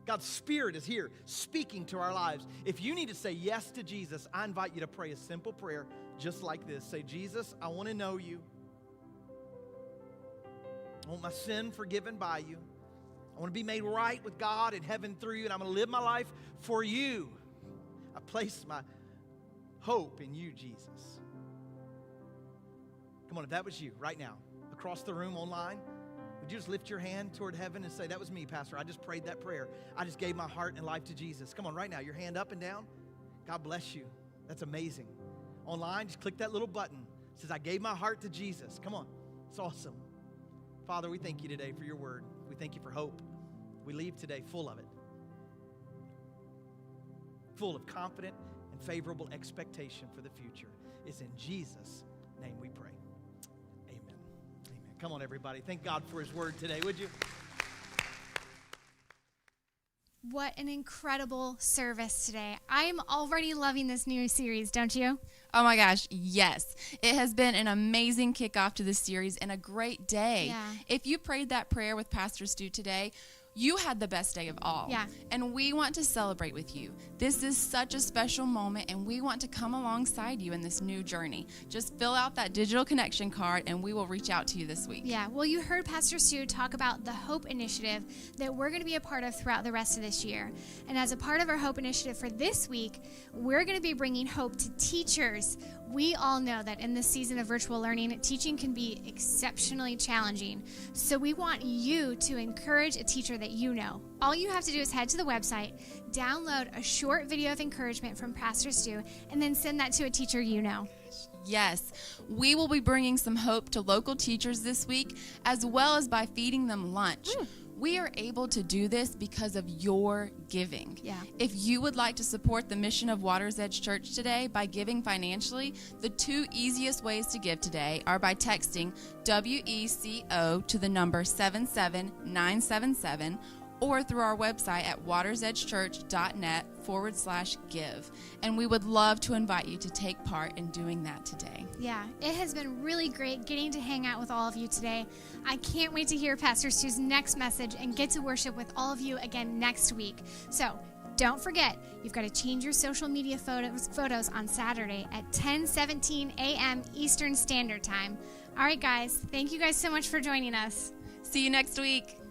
God's Spirit is here speaking to our lives. If you need to say yes to Jesus, I invite you to pray a simple prayer just like this. Say, "Jesus, I want to know you. I want my sin forgiven by you. I want to be made right with God in heaven through you, and I'm going to live my life for you. I place my hope in you, Jesus." Come on, if that was you right now, across the room, online, would you just lift your hand toward heaven and say, "That was me, Pastor. I just prayed that prayer. I just gave my heart and life to Jesus." Come on, right now, your hand up and down. God bless you. That's amazing. Online, just click that little button. It says, "I gave my heart to Jesus." Come on, it's awesome. Father, we thank you today for your word. We thank you for hope. We leave today full of it, full of confident and favorable expectation for the future. It's in Jesus' name we pray. Amen. Amen. Come on, everybody. Thank God for his word today, would you? What an incredible service today. I am already loving this new series, don't you? Oh my gosh, yes. It has been an amazing kickoff to this series and a great day. Yeah. If you prayed that prayer with Pastor Stu today, you had the best day of all. Yeah. And we want to celebrate with you. This is such a special moment, and we want to come alongside you in this new journey. Just fill out that digital connection card, and we will reach out to you this week. Yeah, well, you heard Pastor Stu talk about the Hope Initiative that we're going to be a part of throughout the rest of this year. And as a part of our Hope Initiative for this week, we're going to be bringing hope to teachers. We all know that in this season of virtual learning, teaching can be exceptionally challenging. So we want you to encourage a teacher that you know. All you have to do is head to the website, download a short video of encouragement from Pastor Stu, and then send that to a teacher you know. Yes, we will be bringing some hope to local teachers this week, as well as by feeding them lunch. We are able to do this because of your giving. Yeah. If you would like to support the mission of Water's Edge Church today by giving financially, the 2 easiest ways to give today are by texting WECO to the number 77977 or through our website at watersedgechurch.net/give. And we would love to invite you to take part in doing that today. Yeah, it has been really great getting to hang out with all of you today. I can't wait to hear Pastor Stu's next message and get to worship with all of you again next week. So don't forget, you've got to change your social media photos on Saturday at 10:17 a.m. Eastern Standard Time. All right, guys, thank you guys so much for joining us. See you next week.